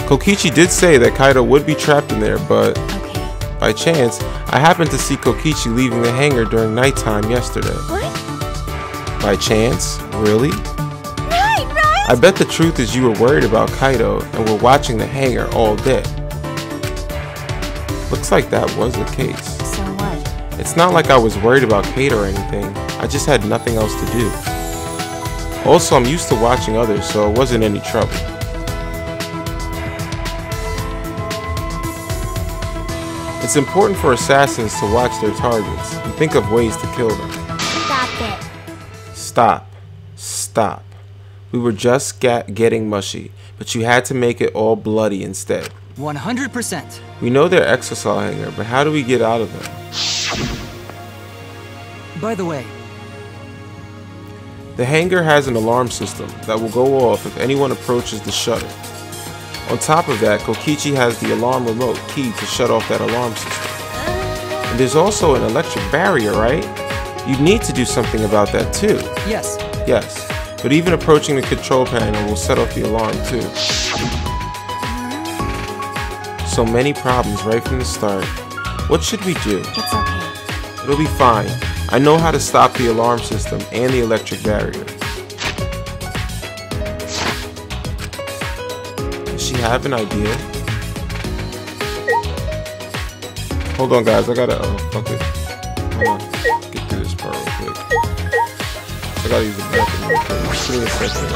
Kokichi did say that Kaito would be trapped in there, but Okay. by chance, I happened to see Kokichi leaving the hangar during nighttime yesterday. What? By chance? Really? Right. I bet the truth is you were worried about Kaito and were watching the hangar all day. Looks like that was the case. So what? It's not like I was worried about Kate or anything. I just had nothing else to do. Also, I'm used to watching others, so it wasn't any trouble. It's important for assassins to watch their targets and think of ways to kill them. Stop it. Stop. Stop. We were just getting mushy, but you had to make it all bloody instead. 100%. We know they're exosol hangar, but how do we get out of them? By the way, The hangar has an alarm system that will go off if anyone approaches the shutter. On top of that, Kokichi has the alarm remote key to shut off that alarm system. And there's also an electric barrier, right? You need to do something about that too. yes. Yes, but even approaching the control panel will set off the alarm too. So many problems right from the start. What should we do? It's okay. It'll be fine. I know how to stop the alarm system and the electric barrier. Does she have an idea? Hold on guys, I gotta, fuck it. Hold on, get through this part real quick. I gotta use the bathroom real quick. Just give me a second.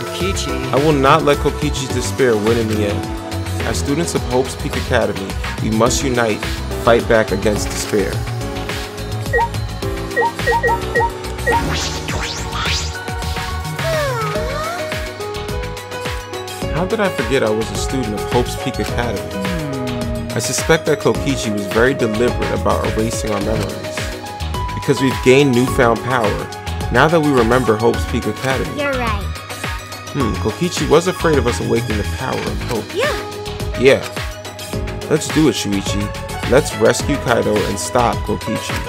Kokichi. I will not let Kokichi's despair win in the end. As students of Hope's Peak Academy, we must unite, fight back against despair. How did I forget I was a student of Hope's Peak Academy? I suspect that Kokichi was very deliberate about erasing our memories. Because we've gained newfound power, now that we remember Hope's Peak Academy. You're right. Kokichi was afraid of us awakening the power of Hope. Yeah. Yeah. Let's do it, Shuichi. Let's rescue Kaido and stop Kokichi.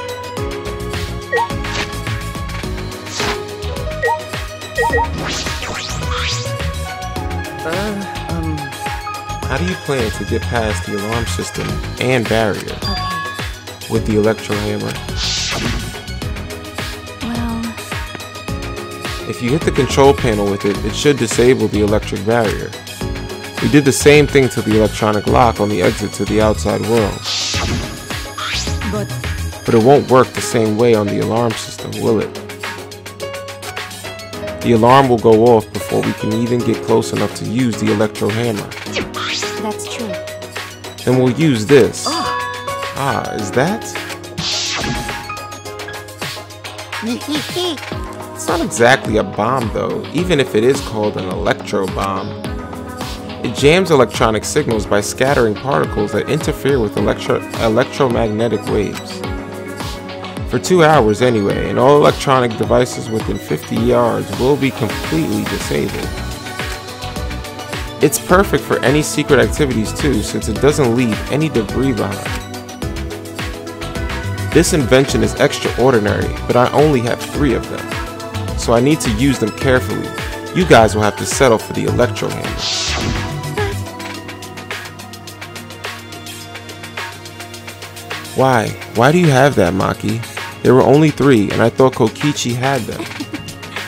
How do you plan to get past the alarm system and barrier Okay. with the electro hammer? Well, If you hit the control panel with it, it should disable the electric barrier. We did the same thing to the electronic lock on the exit to the outside world. But it won't work the same way on the alarm system, will it? The alarm will go off before we can even get close enough to use the electro hammer. that's true. Then we'll use this. Ah, is that? It's not exactly a bomb though, even if it is called an electro bomb. It jams electronic signals by scattering particles that interfere with electromagnetic waves. For 2 hours anyway, and all electronic devices within 50 yards will be completely disabled. It's perfect for any secret activities too, since it doesn't leave any debris behind. This invention is extraordinary, but I only have 3 of them, so I need to use them carefully. You guys will have to settle for the electro hammer. Why? Why do you have that, Maki? There were only 3, and I thought Kokichi had them.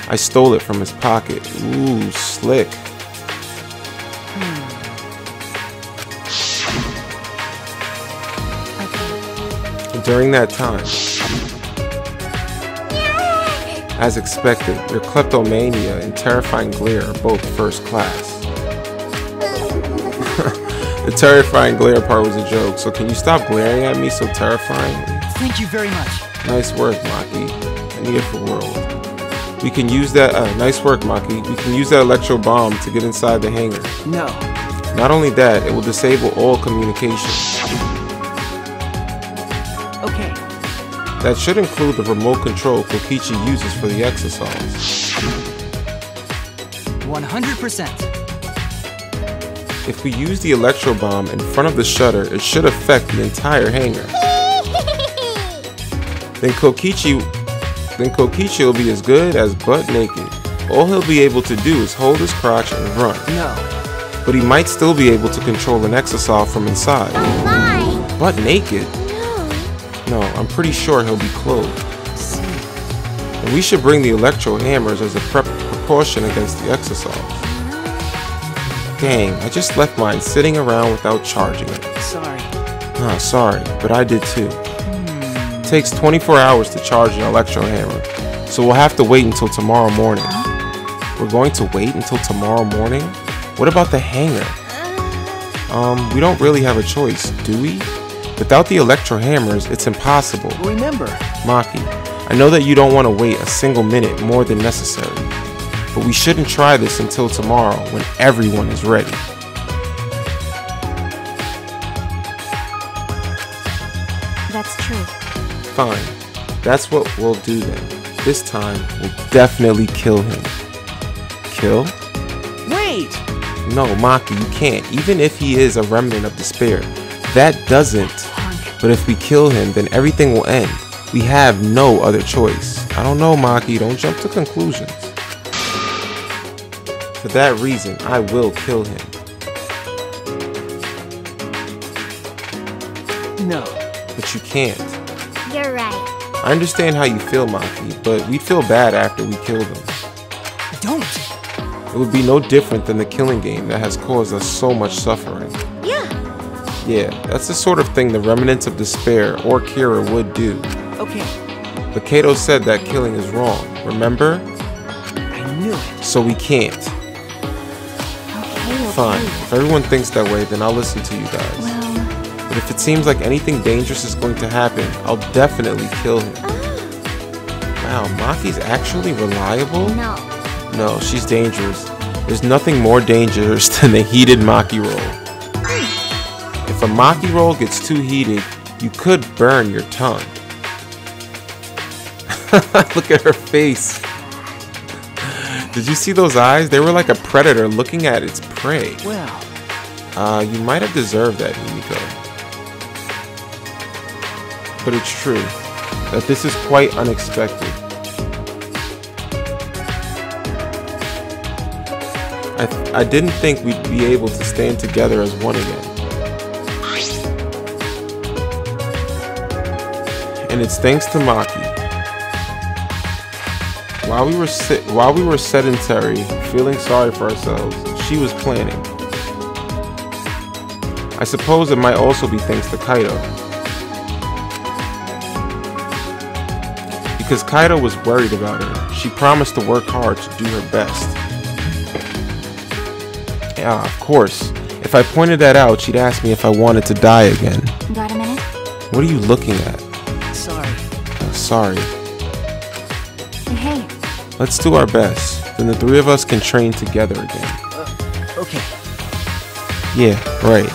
I stole it from his pocket. Ooh, slick. During that time, as expected, your kleptomania and terrifying glare are both first class. The terrifying glare part was a joke, so can you stop glaring at me so terrifyingly? Thank you very much. Nice work, Maki. I need it for world. We can use that, nice work, Maki. We can use that electro bomb to get inside the hangar. No. Not only that, it will disable all communication. Okay. That should include the remote control Kokichi uses for the exosols. 100%. If we use the electro bomb in front of the shutter, it should affect the entire hangar. Then Kokichi will be as good as butt naked. All he'll be able to do is hold his crotch and run. No. But he might still be able to control an exosol from inside. Bye. Butt naked? No. No, I'm pretty sure he'll be clothed. And we should bring the electro hammers as a precaution against the exosols. Dang, I just left mine sitting around without charging it. Sorry. Ah, sorry, but I did too. takes 24 hours to charge an electro hammer, so we'll have to wait until tomorrow morning. We're going to wait until tomorrow morning? What about the hanger? We don't really have a choice, do we? Without the electro hammers, it's impossible. Remember, Maki, I know that you don't want to wait a single minute more than necessary, but we shouldn't try this until tomorrow when everyone is ready. That's true. Fine, that's what we'll do then. This time, we'll definitely kill him. Kill? wait! No, Maki, you can't. Even if he is a remnant of despair, that doesn't. But if we kill him, then everything will end. We have no other choice. I don't know, Maki. Don't jump to conclusions. For that reason, I will kill him. No. But you can't. You're right. I understand how you feel, Maki, but we'd feel bad after we killed him. Don't! It would be no different than the killing game that has caused us so much suffering. Yeah. Yeah, that's the sort of thing the remnants of despair or Kira would do. Okay, But Kato said that killing is wrong, remember? I knew it. So we can't. Okay. Fine, if everyone thinks that way, then I'll listen to you guys. Well, But if it seems like anything dangerous is going to happen, I'll definitely kill him. Wow, Maki's actually reliable? no. No, she's dangerous. There's nothing more dangerous than the heated Maki roll. If a Maki roll gets too heated, you could burn your tongue. Look at her face. Did you see those eyes? They were like a predator looking at its prey. Well, You might have deserved that, Himiko. But it's true that this is quite unexpected. I didn't think we'd be able to stand together as one again. And it's thanks to Maki. While we were sedentary, feeling sorry for ourselves, she was planning. I suppose it might also be thanks to Kaito. Because Kaito was worried about her, she promised to work hard to do her best. Yeah, of course. If I pointed that out, she'd ask me if I wanted to die again. Got a minute? What are you looking at? sorry. Sorry. Hey. Let's do our best. Then the three of us can train together again. Okay, Yeah, right.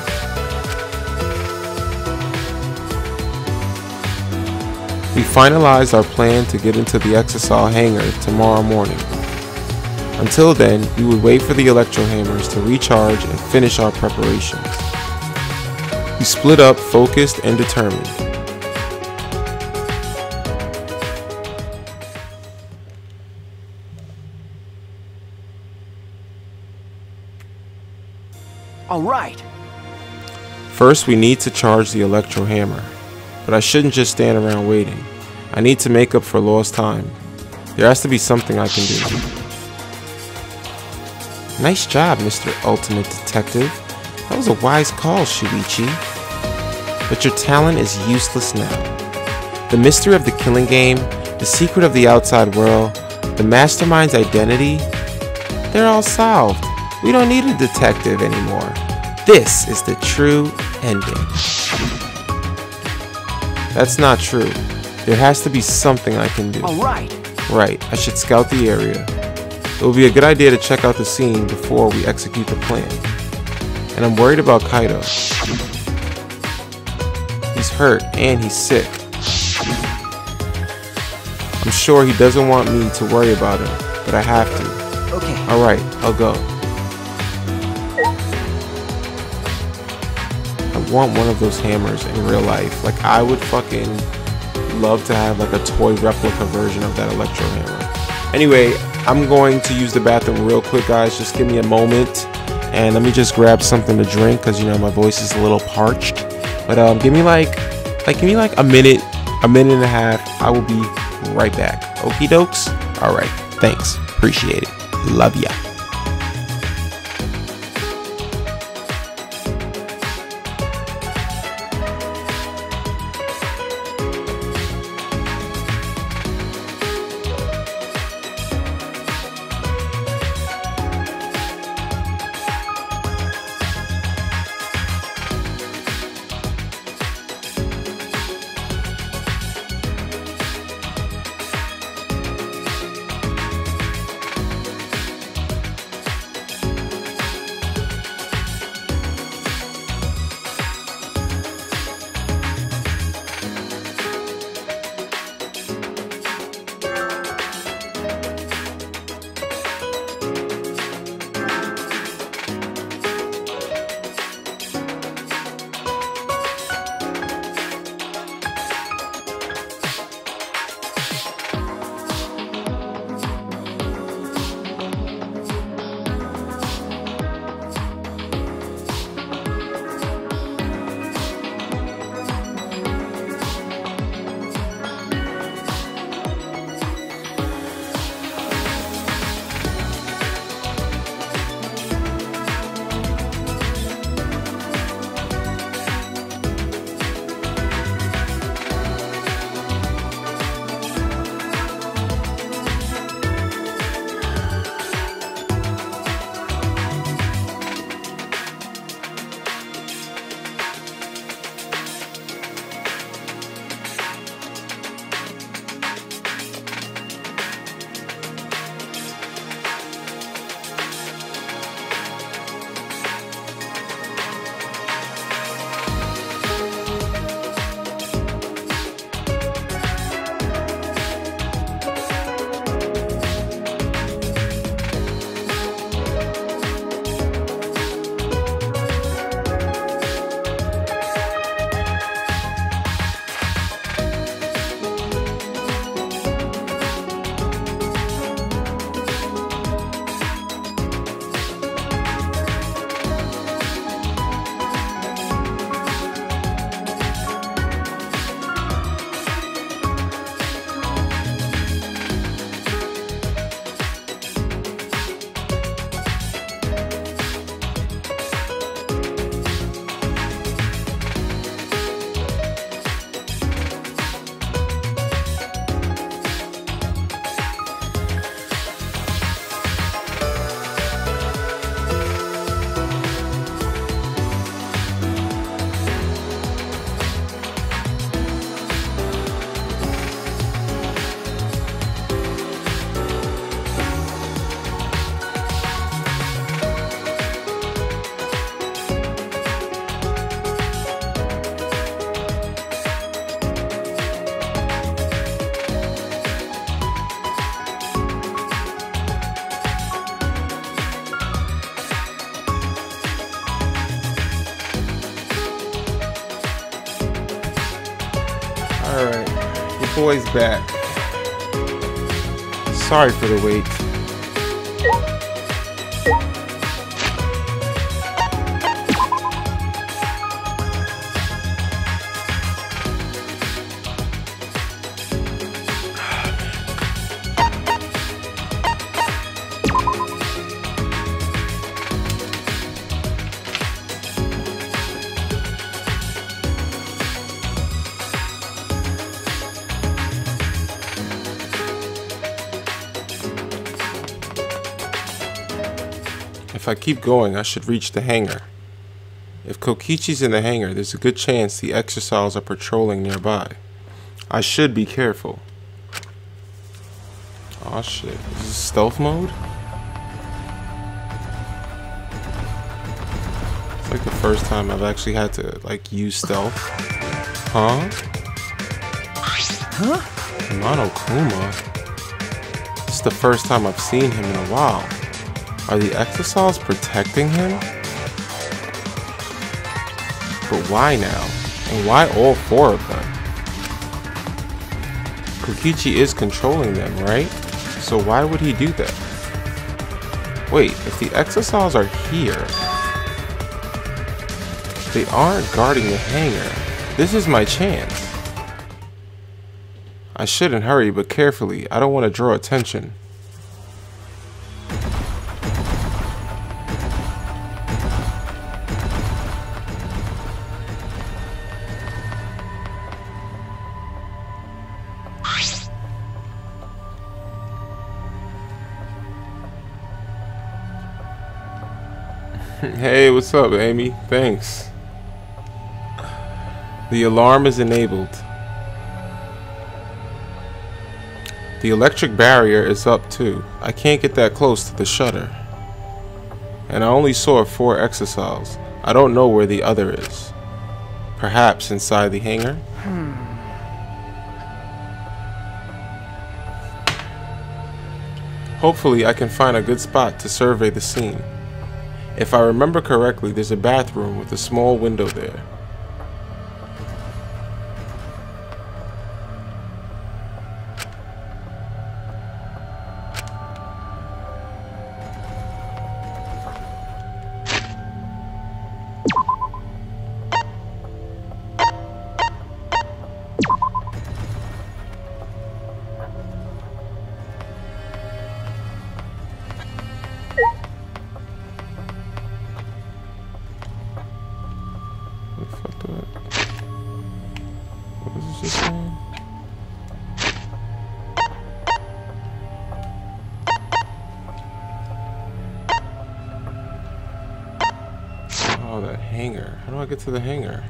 We finalized our plan to get into the Exisal hangar tomorrow morning. Until then, we would wait for the electro hammers to recharge and finish our preparations. We split up, focused and determined. all right. First, we need to charge the electro hammer. But I shouldn't just stand around waiting. I need to make up for lost time. There has to be something I can do. Nice job, Mr. Ultimate Detective. That was a wise call, Shuichi. But your talent is useless now. The mystery of the killing game, the secret of the outside world, the mastermind's identity, they're all solved. We don't need a detective anymore. This is the true ending. That's not true. There has to be something I can do. All right. Right, I should scout the area. It will be a good idea to check out the scene before we execute the plan. And I'm worried about Kaito. He's hurt and he's sick. I'm sure he doesn't want me to worry about him, but I have to. Okay. Alright, I'll go. I want one of those hammers in real life. Like, I would fucking love to have like a toy replica version of that electro hammer. Anyway, I'm going to use the bathroom real quick, guys. Just give me a moment and let me just grab something to drink because, you know, my voice is a little parched. But give me like a minute and a half. I will be right back. Okie dokes. All right. Thanks. Appreciate it. Love ya. Alright, your boy's back. Sorry for the wait. If I keep going, I should reach the hangar. If Kokichi's in the hangar, there's a good chance the Exerciles are patrolling nearby. I should be careful. Aw shit, is this stealth mode? It's like the first time I've actually had to, like, use stealth. Huh? Huh? Monokuma? It's the first time I've seen him in a while. Are the Exerciles protecting him? But why now? And why all four of them? Kokichi is controlling them, right? So why would he do that? Wait, if the Exerciles are here, they aren't guarding the hangar. This is my chance. I shouldn't hurry, but carefully. I don't want to draw attention. Hey, what's up, Amy? Thanks. The alarm is enabled. The electric barrier is up too. I can't get that close to the shutter. And I only saw 4 Exerciles. I don't know where the other is. Perhaps inside the hangar? Hopefully I can find a good spot to survey the scene. If I remember correctly, there's a bathroom with a small window there. What is this saying? Oh, that hangar. How do I get to the hangar?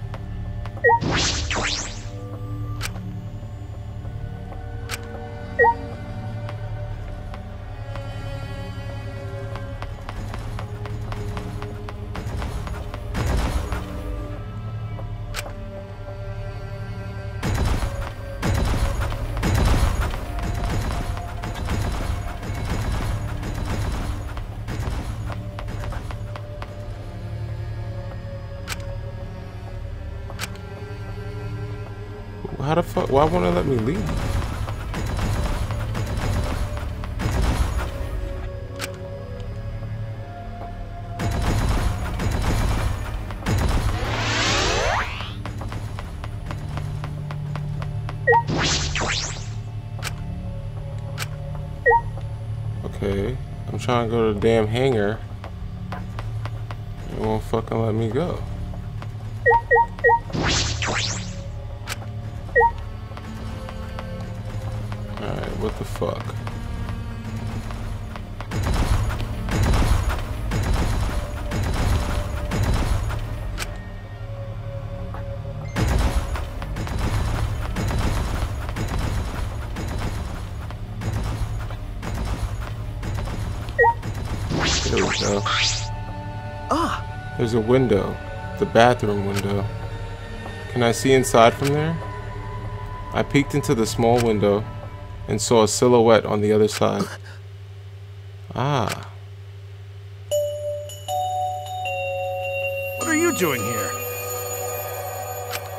How the fuck? Why won't it let me leave? Okay, I'm trying to go to the damn hangar. It won't fucking let me go. Alright, what the fuck? There we go. Ah! There's a window. The bathroom window. Can I see inside from there? I peeked into the small window and saw a silhouette on the other side. Ah. What are you doing here?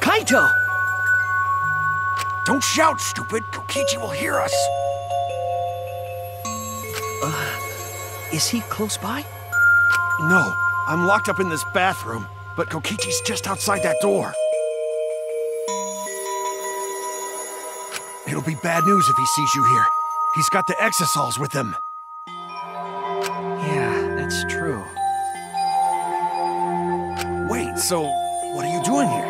Kaito! Don't shout, stupid! Kokichi will hear us! Is he close by? No, I'm locked up in this bathroom, but Kokichi's just outside that door. It'll be bad news if he sees you here. He's got the exosols with him. Yeah, that's true. Wait, so what are you doing here?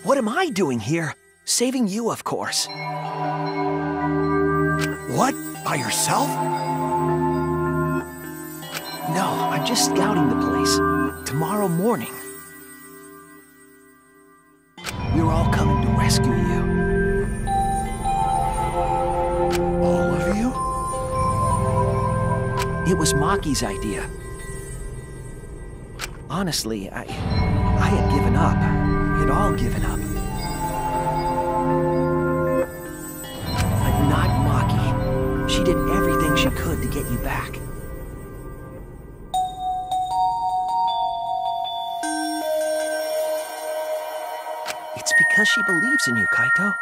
What am I doing here? Saving you, of course. What? By yourself? No, I'm just scouting the place. Tomorrow morning, we're all coming to rescue you. All of you? It was Maki's idea. Honestly, I had given up. We had all given up. But not Maki. She did everything she could to get you back. It's because she believes in you, Kaito.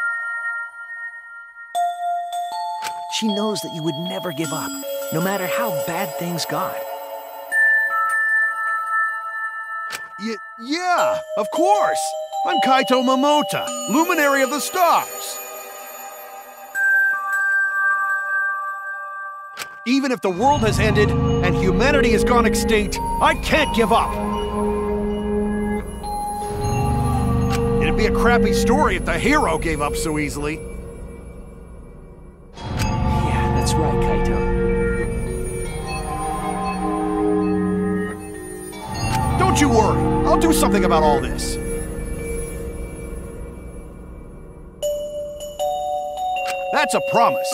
She knows that you would never give up, no matter how bad things got. Yeah, of course! I'm Kaito Momota, Luminary of the Stars! Even if the world has ended and humanity has gone extinct, I can't give up! It'd be a crappy story if the hero gave up so easily. Yeah, that's right, Kaito. Don't you worry, I'll do something about all this. That's a promise.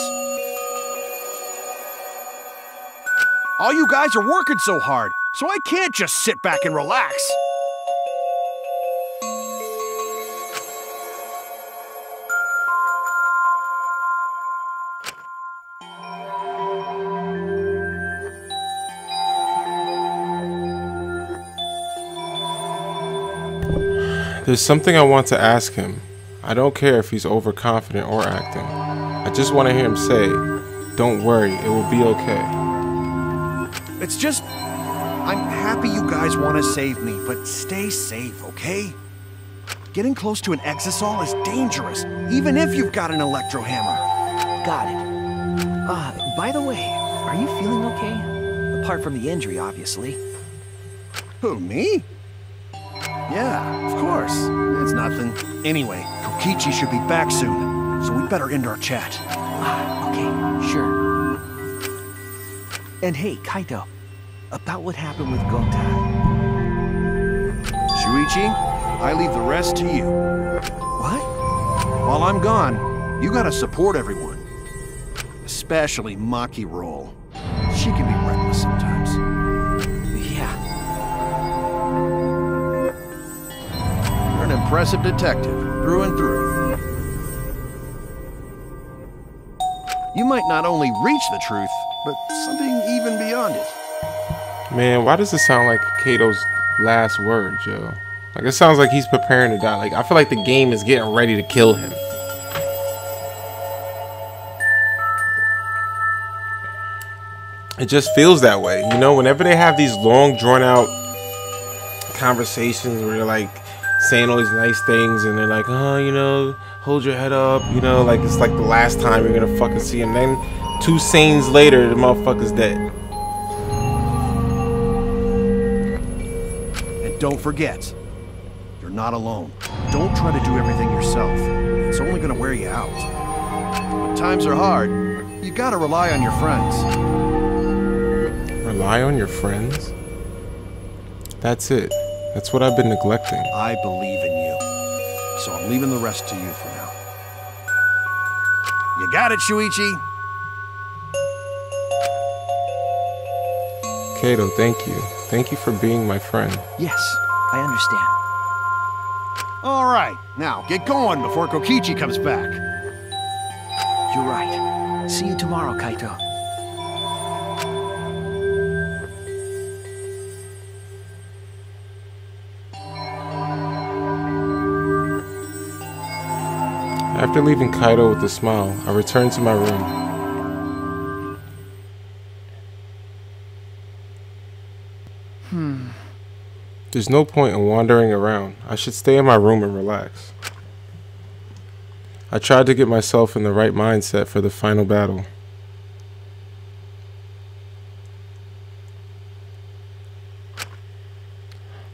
All you guys are working so hard, so I can't just sit back and relax. There's something I want to ask him. I don't care if he's overconfident or acting. I just want to hear him say, "Don't worry, it will be okay." It's just, I'm happy you guys want to save me, but stay safe, okay? Getting close to an exosol is dangerous, even if you've got an electro hammer. Got it. By the way, are you feeling okay? Apart from the injury, obviously. Who, me? Yeah, of course. It's nothing. Anyway, Kokichi should be back soon, so we better end our chat. Okay, sure. And hey, Kaito, about what happened with Gonta. Shuichi, I leave the rest to you. What? While I'm gone, you gotta support everyone. Especially Maki Roll. She can be reckless sometimes. Yeah. You're an impressive detective, through and through. You might not only reach the truth, but something even beyond it. Man, why does it sound like Kato's last words, yo? Like, it sounds like he's preparing to die. Like, I feel like the game is getting ready to kill him. It just feels that way, you know? Whenever they have these long, drawn-out conversations where they're, like, saying all these nice things, and they're like, oh, you know, hold your head up, you know? Like, it's like the last time you're gonna fucking see him. Then 2 scenes later, the motherfucker's dead. And don't forget, you're not alone. Don't try to do everything yourself. It's only gonna wear you out. When times are hard, you gotta rely on your friends. Rely on your friends? That's it. That's what I've been neglecting. I believe in you. So I'm leaving the rest to you for now. You got it, Shuichi. Kato, thank you. Thank you for being my friend. Yes, I understand. All right, now get going before Kokichi comes back. You're right. See you tomorrow, Kaito. After leaving Kaido with a smile, I returned to my room. There's no point in wandering around. I should stay in my room and relax. I tried to get myself in the right mindset for the final battle.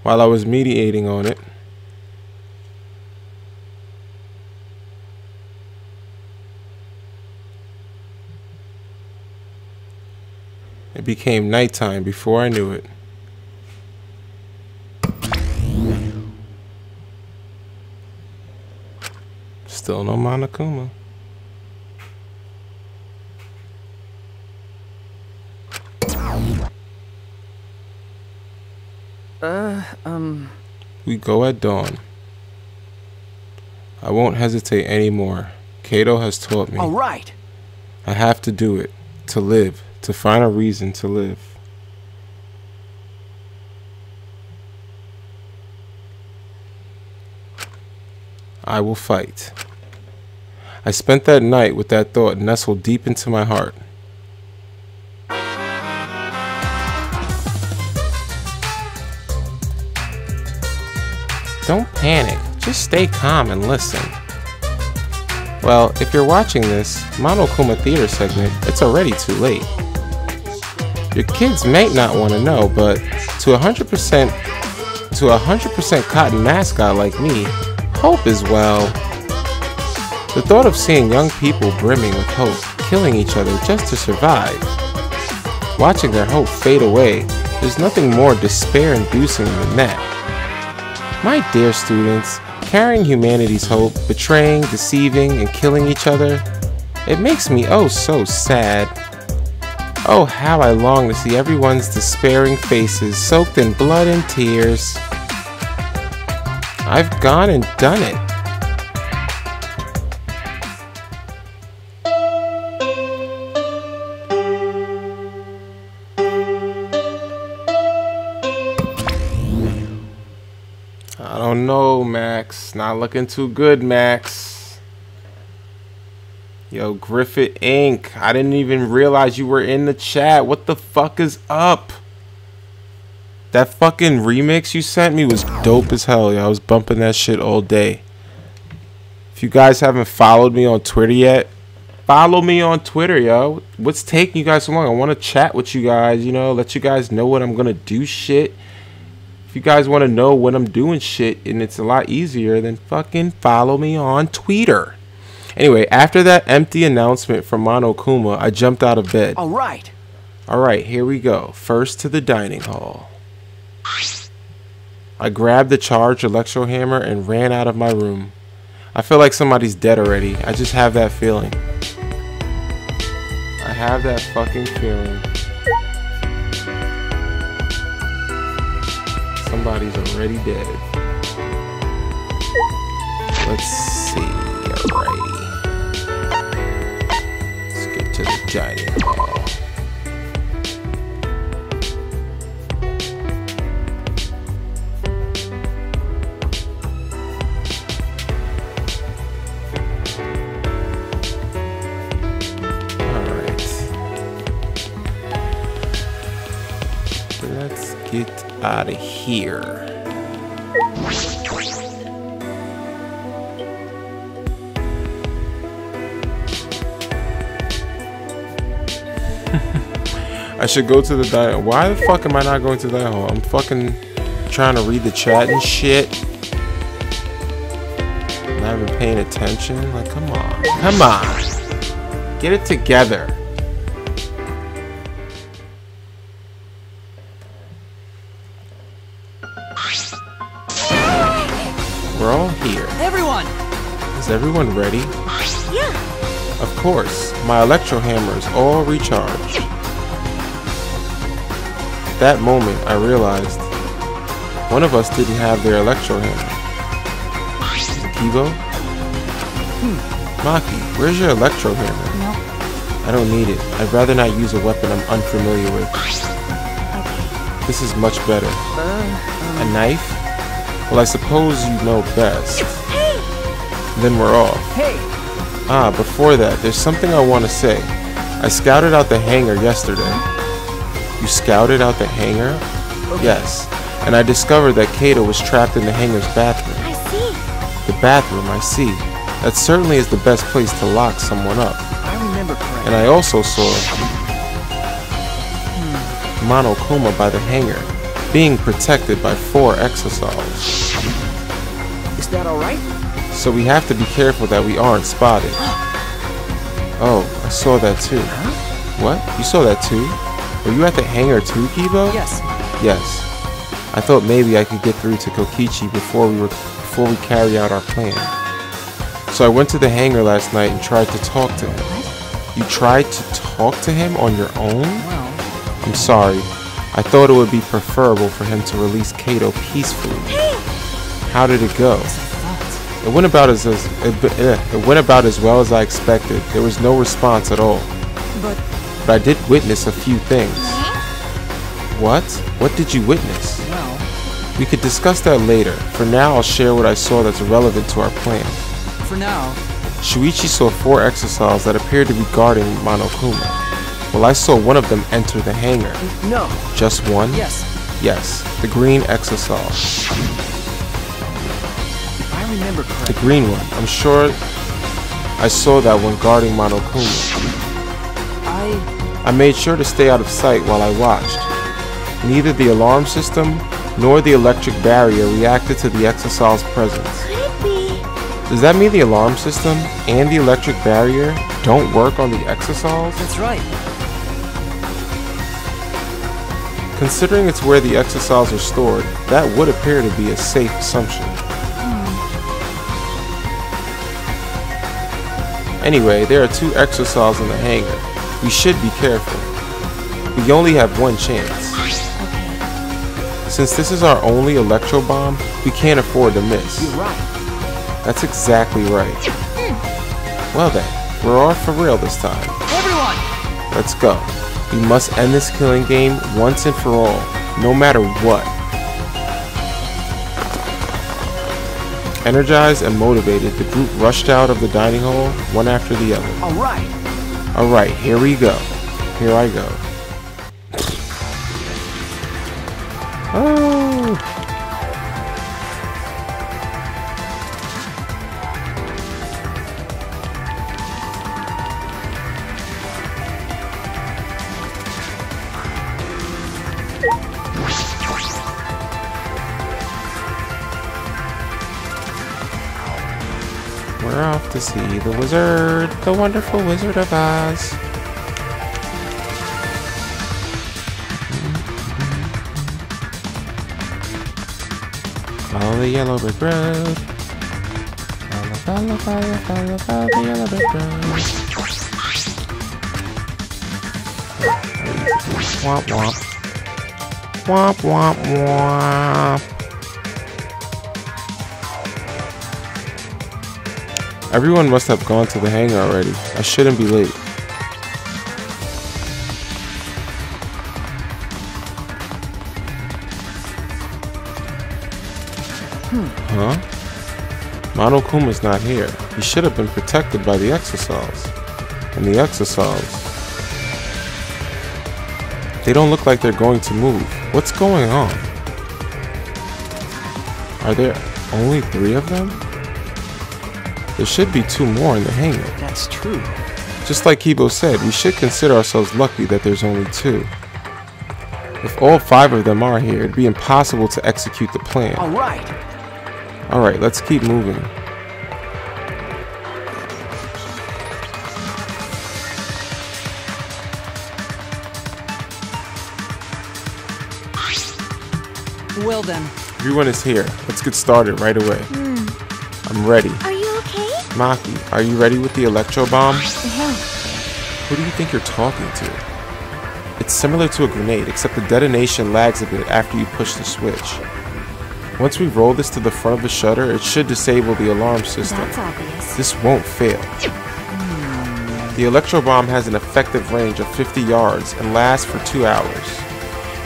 While I was meditating on it, it became nighttime before I knew it. Still no Monokuma. We go at dawn. I won't hesitate anymore. Kato has taught me. All right. I have to do it. To live. To find a reason to live. I will fight. I spent that night with that thought nestled deep into my heart. Don't panic, just stay calm and listen. Well, if you're watching this Monokuma Theater segment, it's already too late. Your kids may not want to know, but to 100% cotton mascot like me, hope is, well, the thought of seeing young people brimming with hope, killing each other just to survive, watching their hope fade away, there's nothing more despair-inducing than that. My dear students, carrying humanity's hope, betraying, deceiving, and killing each other, it makes me oh so sad. Oh, how I long to see everyone's despairing faces soaked in blood and tears. I've gone and done it. I don't know, Max. Not looking too good, Max. Yo, Griffith Inc. I didn't even realize you were in the chat. What the fuck is up? That fucking remix you sent me was dope as hell, yo. I was bumping that shit all day. If you guys haven't followed me on Twitter yet, follow me on Twitter, yo. What's taking you guys so long? I want to chat with you guys, you know, let you guys know when I'm going to do shit. If you guys want to know when I'm doing shit, and it's a lot easier, then fucking follow me on Twitter. Anyway, after that empty announcement from Monokuma, I jumped out of bed. Alright, here we go. First to the dining hall. I grabbed the charged electro hammer and ran out of my room. I feel like somebody's dead already. I just have that feeling. I have that fucking feeling. Somebody's already dead. Let's see. Alrighty. Let's get to the dining hall. Let's get out of here. I should go to the dining. Why the fuck am I not going to the dining hall? I'm fucking trying to read the chat and shit. Not even paying attention. Like, come on. Come on. Get it together. We're all here. everyone! Is everyone ready? Yeah. Of course. My electro hammer is all recharged. At that moment, I realized one of us didn't have their electro hammer. Is it Kibo? Maki, where's your electro hammer? No. I don't need it. I'd rather not use a weapon I'm unfamiliar with. Okay. This is much better. A knife? Well, I suppose you know best. Hey! Then we're off. Hey, Before that, there's something I want to say. I scouted out the hangar yesterday. You scouted out the hangar? Okay. Yes. And I discovered that Kato was trapped in the hangar's bathroom. I see. The bathroom, I see. That certainly is the best place to lock someone up. I remember correctly. And I also saw Monokuma by the hangar, being protected by 4 exosols. Is that alright? So we have to be careful that we aren't spotted. Oh, I saw that too. Huh? What? You saw that too? Were you at the hangar too, Kibo? Yes. Yes. I thought maybe I could get through to Kokichi before we carry out our plan. So I went to the hangar last night and tried to talk to him. What? You tried to talk to him on your own? Well, I'm sorry. I thought it would be preferable for him to release Kato peacefully. How did it go? It went about as well as I expected. There was no response at all. but But I did witness a few things. What? What did you witness? well, We could discuss that later. For now, I'll share what I saw that's relevant to our plan. for now, Shuichi saw 4 exosols that appeared to be guarding Monokuma. Well, I saw one of them enter the hangar. no. Just one? Yes. Yes, the green exosol. If I remember The correctly. green one. I'm sure I saw that one guarding Monokuma. I made sure to stay out of sight while I watched. Neither the alarm system nor the electric barrier reacted to the exosol's presence. Could it be? Does that mean the alarm system and the electric barrier don't work on the exosols? That's right. Considering it's where the exosols are stored, that would appear to be a safe assumption. Anyway, there are 2 exosols in the hangar. We should be careful. We only have one chance. Since this is our only electro bomb, we can't afford to miss. You're right. That's exactly right. Well then, we're off for real this time. Everyone! Let's go. We must end this killing game once and for all, no matter what. Energized and motivated, the group rushed out of the dining hall, one after the other. Alright. Alright, here we go. Here I go. Oh! We're off to see the wizard, the wonderful Wizard of Oz. Follow the yellow brick road. Follow the yellow brick road. Womp womp. Womp womp womp. Everyone must have gone to the hangar already. I shouldn't be late. Huh? Monokuma's not here. He should have been protected by the exosols. And the exosols, they don't look like they're going to move. What's going on? Are there only 3 of them? There should be 2 more in the hangar. That's true. Just like Kibo said, we should consider ourselves lucky that there's only 2. If all 5 of them are here, it'd be impossible to execute the plan. Alright. Alright, let's keep moving. Well then. Everyone is here. Let's get started right away. I'm ready. Are you okay? Maki, are you ready with the electro bomb? The hell? Who do you think you're talking to? It's similar to a grenade, except the detonation lags a bit after you push the switch. Once we roll this to the front of the shutter, it should disable the alarm system. That's obvious. This won't fail. The electro bomb has an effective range of 50 yards and lasts for 2 hours.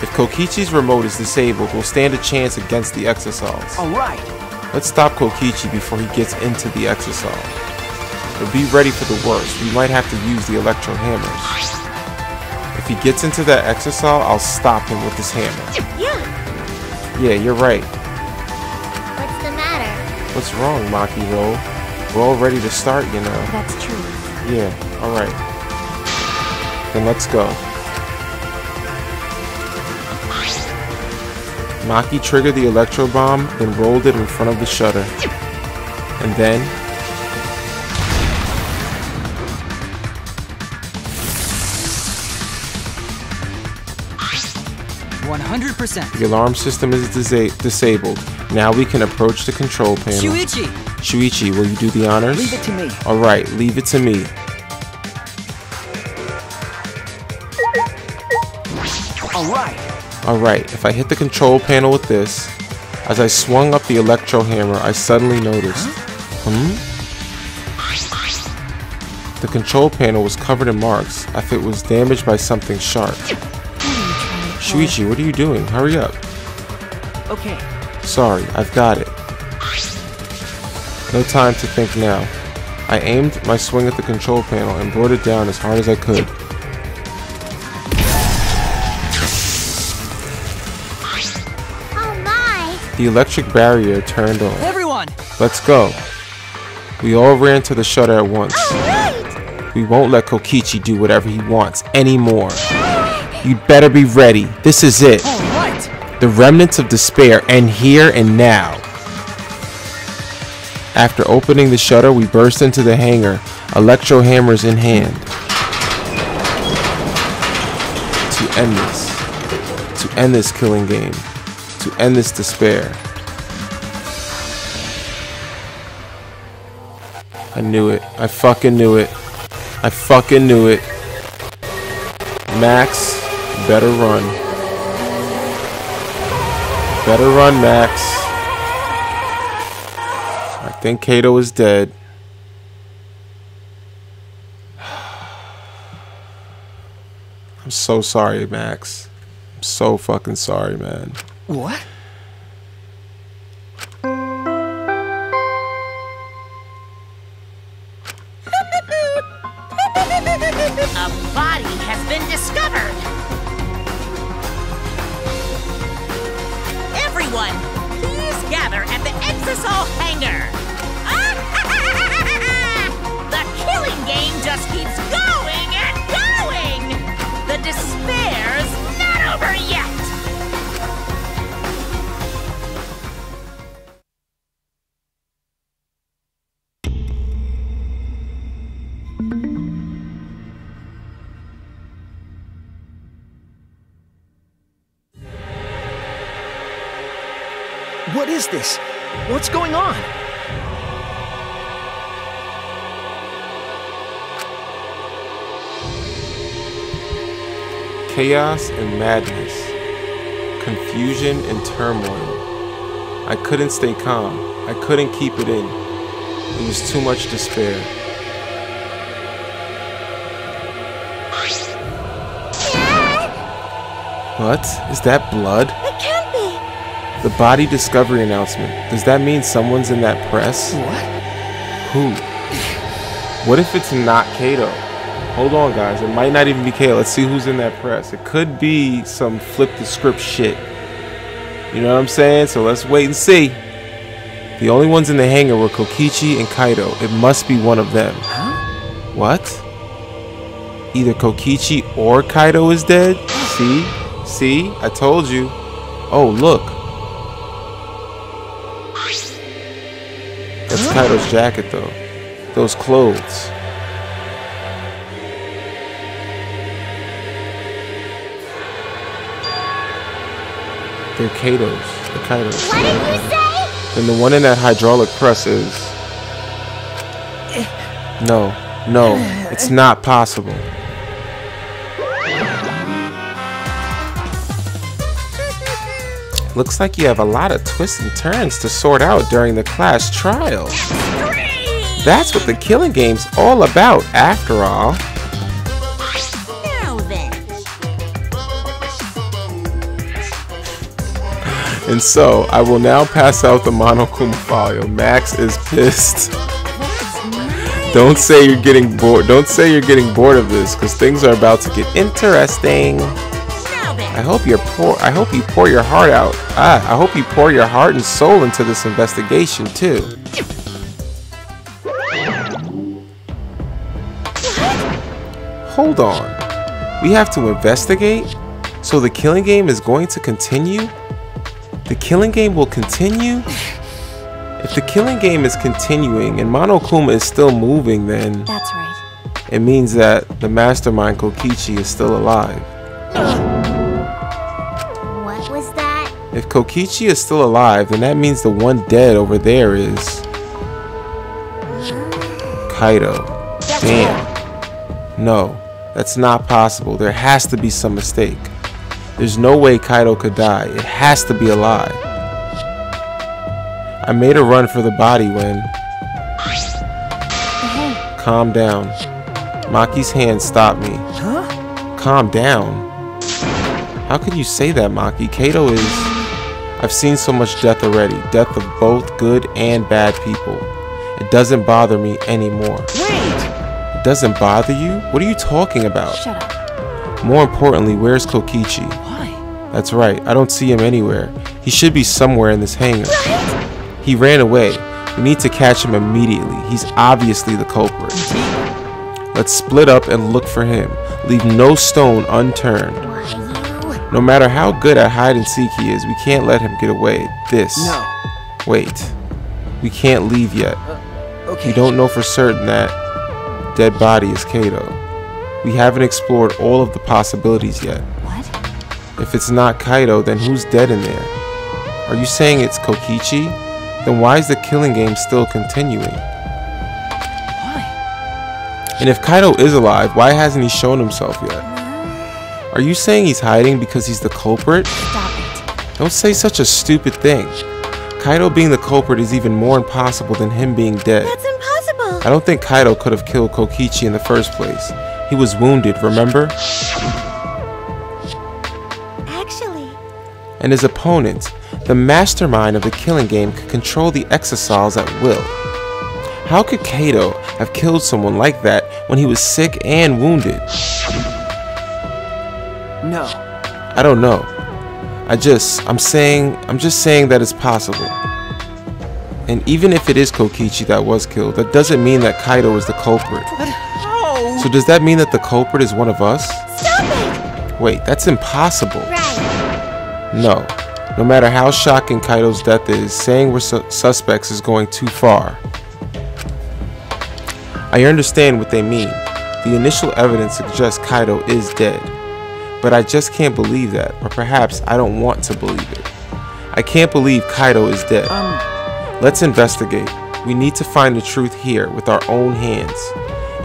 If Kokichi's remote is disabled, we'll stand a chance against the exosols. Alright. Let's stop Kokichi before he gets into the exosol. but be ready for the worst. We might have to use the electro hammers. If he gets into that exisal, I'll stop him with this hammer. Yeah, you're right. What's the matter? What's wrong, Maki Roll? We're all ready to start, you know. That's true. Yeah, alright. Then let's go. Maki triggered the electro bomb, then rolled it in front of the shutter. And then 100%. the alarm system is disabled. Now we can approach the control panel. Shuichi! Shuichi, will you do the honors? Leave it to me. Alright, leave it to me. Alright, if I hit the control panel with this, as I swung up the electro hammer, I suddenly noticed. The control panel was covered in marks, as if it was damaged by something sharp. Shuichi, what are you doing? Hurry up. Okay. Sorry, I've got it. No time to think now. I aimed my swing at the control panel and brought it down as hard as I could. Oh my! The electric barrier turned on. Everyone! Let's go. We all ran to the shutter at once. Alright! We won't let Kokichi do whatever he wants anymore. You'd better be ready. This is it. Alright! The remnants of despair end here and now. After opening the shutter, we burst into the hangar, electro hammers in hand. To end this killing game. To end this despair. I knew it. I fucking knew it. I fucking knew it. Max, you better run. Better run, Max. I think Kato is dead. I'm so sorry, Max. I'm so fucking sorry, man. What? A body has been discovered! Everyone, please gather at the Exisol hangar! The killing game just keeps going and going! The despair's not over yet! What is this? What's going on? Chaos and madness. Confusion and turmoil. I couldn't stay calm. I couldn't keep it in. It was too much despair. What? Is that blood? It can't be! The body discovery announcement. Does that mean someone's in that press? What? Who? What if it's not Kato? Hold on, guys. It might not even be Kato. Let's see who's in that press. It could be some flip the script shit. You know what I'm saying? So let's wait and see. The only ones in the hangar were Kokichi and Kaito. It must be one of them. Huh? What? Either Kokichi or Kaito is dead? See? See? I told you. Oh, look. That's Kaito's jacket, though. Those clothes. They're Kato's. They're Kaito's. What did you say? Then the one in that hydraulic press is... No. No. It's not possible. Looks like you have a lot of twists and turns to sort out during the class trial. That's what the killing game's all about, after all. Now then. And so, I will now pass out the Monokuma file. Max is pissed. That's nice! Don't say you're getting bored. Don't say you're getting bored of this, because things are about to get interesting. I hope you pour your heart out. I hope you pour your heart and soul into this investigation too. Hold on. We have to investigate? So the killing game is going to continue? The killing game will continue? If the killing game is continuing and Monokuma is still moving, then That's right. it means that the mastermind Kokichi is still alive. What was that? If Kokichi is still alive, then that means the one dead over there is Kaido. Damn. No, that's not possible. There has to be some mistake. There's no way Kaido could die. It has to be alive. I made a run for the body when... Calm down. Maki's hand stopped me. Huh? Calm down. How could you say that, Maki? Kaido is... I've seen so much death already. Death of both good and bad people. It doesn't bother me anymore. Wait! It doesn't bother you? What are you talking about? Shut up. More importantly, where's Kokichi? Why? That's right, I don't see him anywhere. He should be somewhere in this hangar. He ran away. We need to catch him immediately. He's obviously the culprit. Let's split up and look for him. Leave no stone unturned. Why you? No matter how good at hide and seek he is, we can't let him get away. No. Wait. We can't leave yet. Okay. We don't know for certain that dead body is Kaido. We haven't explored all of the possibilities yet. What? If it's not Kaido, then who's dead in there? Are you saying it's Kokichi? Then why is the killing game still continuing? Why? And if Kaido is alive, why hasn't he shown himself yet? Are you saying he's hiding because he's the culprit? Stop it. Don't say such a stupid thing. Kaido being the culprit is even more impossible than him being dead. That's impossible. I don't think Kaido could have killed Kokichi in the first place. He was wounded, remember? Actually, And his opponent, the mastermind of the killing game, could control the Exosols at will. How could Kaido have killed someone like that when he was sick and wounded? No. I don't know. I'm just saying that it's possible. And even if it is Kokichi that was killed, that doesn't mean that Kaido is the culprit. But how? So does that mean that the culprit is one of us? stop it. Wait, that's impossible. Right. No. No matter how shocking Kaido's death is, saying we're suspects is going too far. I understand what they mean. The initial evidence suggests Kaido is dead. But I just can't believe that, or perhaps I don't want to believe it. I can't believe Kaido is dead. Let's investigate. We need to find the truth here with our own hands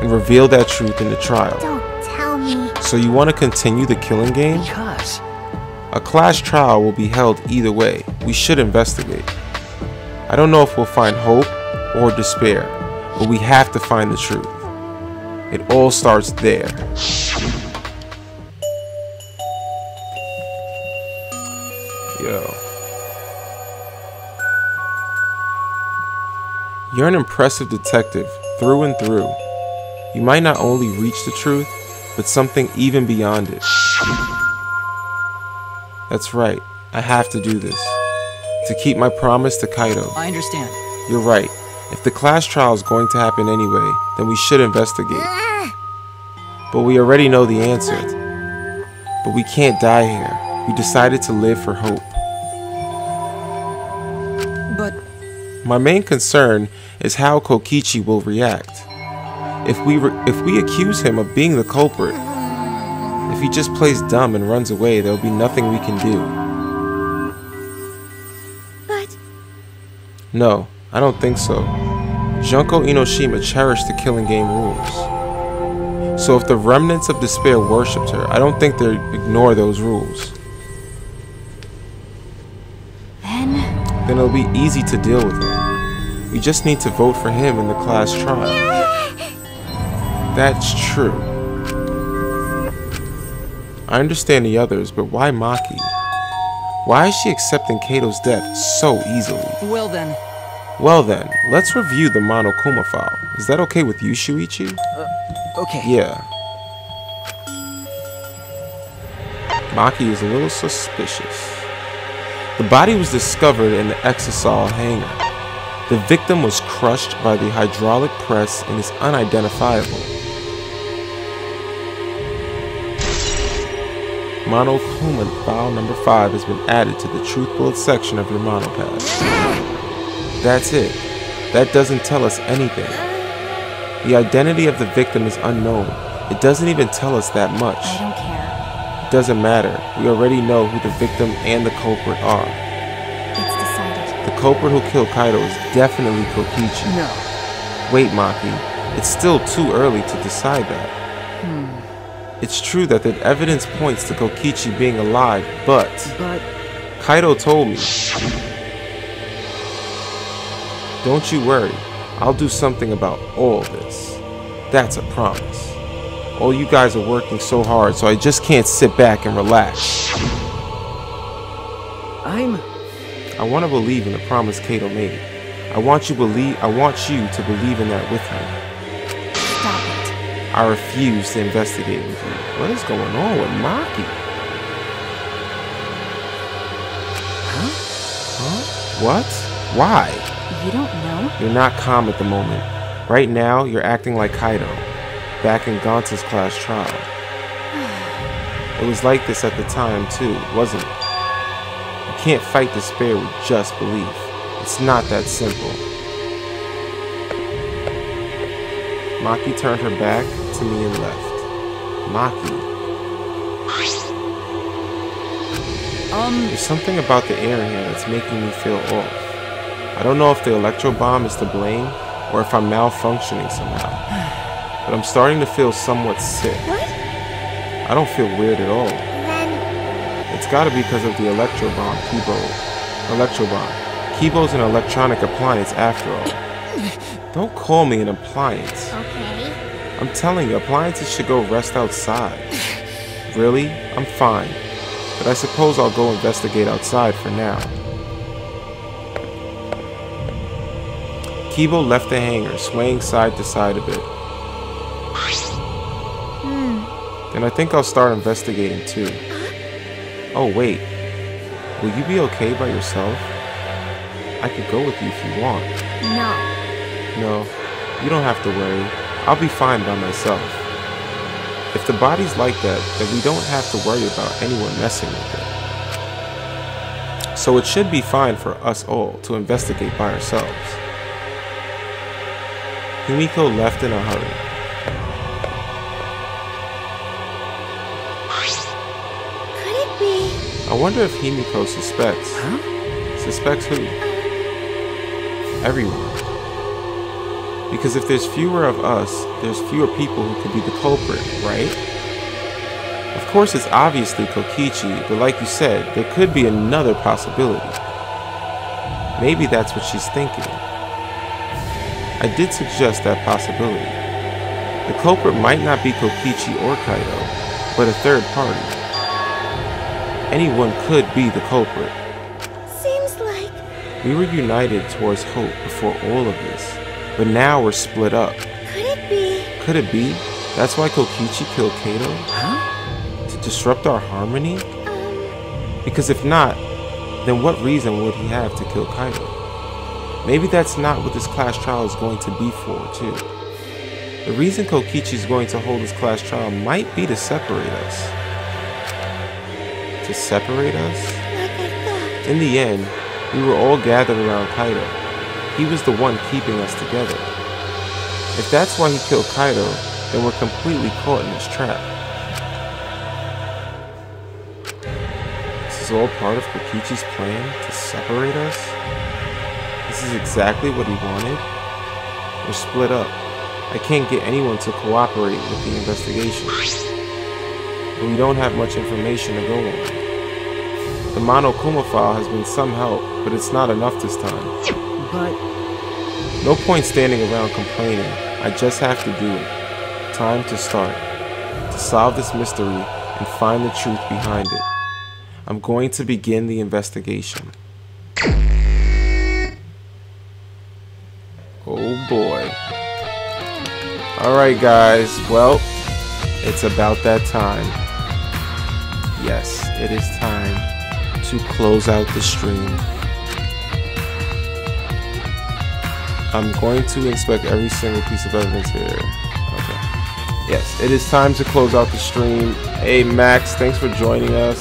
and reveal that truth in the trial. Don't tell me. So you want to continue the killing game? Because A class trial will be held either way. We should investigate. I don't know if we'll find hope or despair, but we have to find the truth. It all starts there. Yo. You're an impressive detective through and through. You might not only reach the truth, but something even beyond it. That's right, I have to do this. To keep my promise to Kaido. I understand. You're right. If the class trial is going to happen anyway, then we should investigate. But we already know the answer. But we can't die here. We decided to live for hope. But My main concern is how Kokichi will react. If we accuse him of being the culprit, if he just plays dumb and runs away, there'll be nothing we can do. But No, I don't think so. Junko Inoshima cherished the killing game rules. So if the remnants of despair worshipped her, I don't think they'd ignore those rules. Then it'll be easy to deal with him. We just need to vote for him in the class trial. That's true. I understand the others, but why Maki? Why is she accepting Kato's death so easily? well then, Well then, let's review the Monokuma file. Is that okay with you, Shuichi? Okay. Yeah. Maki is a little suspicious. The body was discovered in the Exisal hangar. The victim was crushed by the hydraulic press and is unidentifiable. Monokuma file number 5 has been added to the truth bullet section of your monopad. That's it. That doesn't tell us anything. The identity of the victim is unknown. It doesn't even tell us that much. I don't care. It doesn't matter. We already know who the victim and the culprit are. It's decided. The culprit who killed Kaido is definitely Kokichi. No. Wait, Maki. It's still too early to decide that. It's true that the evidence points to Kokichi being alive, but Kaido told me. Don't you worry. I'll do something about all this. That's a promise. All you guys are working so hard, so I just can't sit back and relax. I want to believe in the promise Kato made. I want you to believe in that with me. Stop it. I refuse to investigate with you. What is going on with Maki? Huh? What? Why? You don't know? You're not calm at the moment. Right now, you're acting like Kaido, back in Gonta's class trial. It was like this at the time too, wasn't it? You can't fight despair with just belief. It's not that simple. Maki turned her back to me and left. Maki. There's something about the air in here that's making me feel off. I don't know if the electro bomb is to blame or if I'm malfunctioning somehow. But I'm starting to feel somewhat sick. What? I don't feel weird at all. Then It's gotta be because of the electro bomb, Kibo. Electro bomb. Kibo's an electronic appliance after all. Don't call me an appliance. okay. I'm telling you, appliances should go rest outside. Really? I'm fine. But I suppose I'll go investigate outside for now. Kibo left the hangar, swaying side to side a bit. Then I think I'll start investigating too. Oh wait, will you be okay by yourself? I could go with you if you want. No. No, you don't have to worry. I'll be fine by myself. If the body's like that, then we don't have to worry about anyone messing with it. So it should be fine for us all to investigate by ourselves. Himiko left in a hurry. Could it be? I wonder if Himiko suspects. Huh? Suspects who? Everyone. Because if there's fewer of us, there's fewer people who could be the culprit, right? Of course it's obviously Kokichi, but like you said, there could be another possibility. Maybe that's what she's thinking. I did suggest that possibility. The culprit might not be Kokichi or Kaido, but a third party. Anyone could be the culprit. Seems like We were united towards hope before all of this, but now we're split up. could it be? Could it be? That's why Kokichi killed Kato? Huh? To disrupt our harmony? Because if not, then what reason would he have to kill Kaido? Maybe that's not what this class trial is going to be for, too. The reason Kokichi is going to hold this class trial might be to separate us. To separate us? Like I thought. In the end, we were all gathered around Kaido. He was the one keeping us together. If that's why he killed Kaido, then we're completely caught in this trap. This is all part of Kokichi's plan to separate us? This is exactly what he wanted? We're split up. I can't get anyone to cooperate with the investigation. And we don't have much information to go on. The Monokuma file has been some help, but it's not enough this time. But No point standing around complaining. I just have to do it. Time to start. To solve this mystery and find the truth behind it. I'm going to begin the investigation. Oh boy. Alright guys, well, it's about that time. Yes, it is time to close out the stream. I'm going to inspect every single piece of evidence here. Okay. Yes, it is time to close out the stream. Hey Max, thanks for joining us.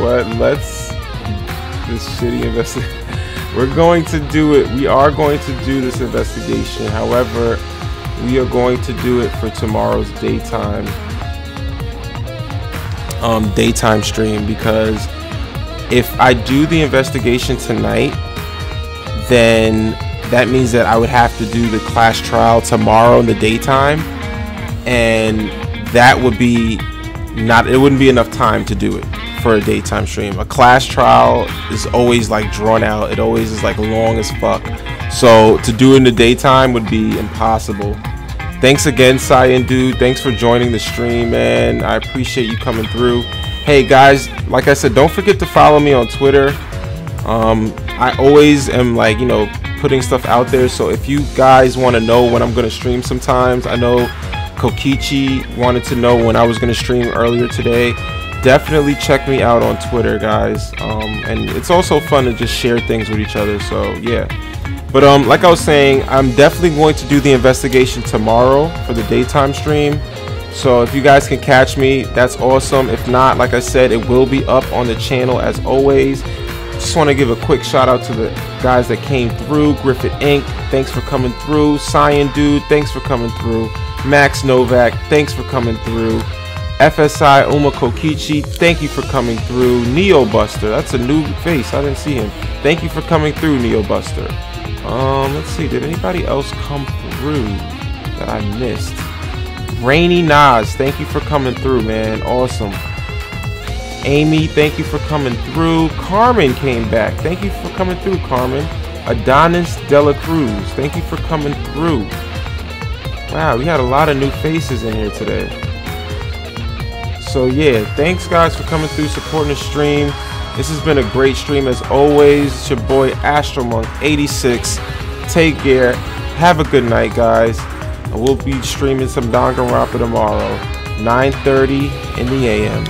What? Let's this shitty investigation. We're going to do it. We are going to do this investigation. However, we are going to do it for tomorrow's daytime stream, because if I do the investigation tonight, then that means that I would have to do the class trial tomorrow in the daytime, and that would be it wouldn't be enough time to do it for a daytime stream. A class trial is always like drawn out. It always is like long as fuck. So to do it in the daytime would be impossible. Thanks again, Cyan Dude. Thanks for joining the stream, man. I appreciate you coming through. Hey guys, like I said, don't forget to follow me on Twitter. I always am like, you know, putting stuff out there. So if you guys want to know when I'm gonna stream sometimes, I know Kokichi wanted to know when I was gonna stream earlier today. Definitely check me out on Twitter, guys. And it's also fun to just share things with each other. So yeah. But like I was saying, I'm definitely going to do the investigation tomorrow for the daytime stream. So if you guys can catch me, that's awesome. If not, like I said, it will be up on the channel as always. Just want to give a quick shout out to the guys that came through. Griffith Inc., thanks for coming through. Cyan Dude, thanks for coming through. Max Novak, thanks for coming through. FSI Uma Kokichi, thank you for coming through. Neo Buster, that's a new face, I didn't see him. Thank you for coming through, Neo Buster. Let's see, did anybody else come through that I missed? Rainy Nas, thank you for coming through, man. Awesome. Amy, thank you for coming through. Carmen came back. Thank you for coming through, Carmen. Adonis Dela Cruz, thank you for coming through. Wow, we had a lot of new faces in here today. So yeah, thanks guys for coming through, supporting the stream. This has been a great stream as always. It's your boy AstroMonk86. Take care. Have a good night, guys. And we'll be streaming some Danganronpa tomorrow, 9:30 in the AM.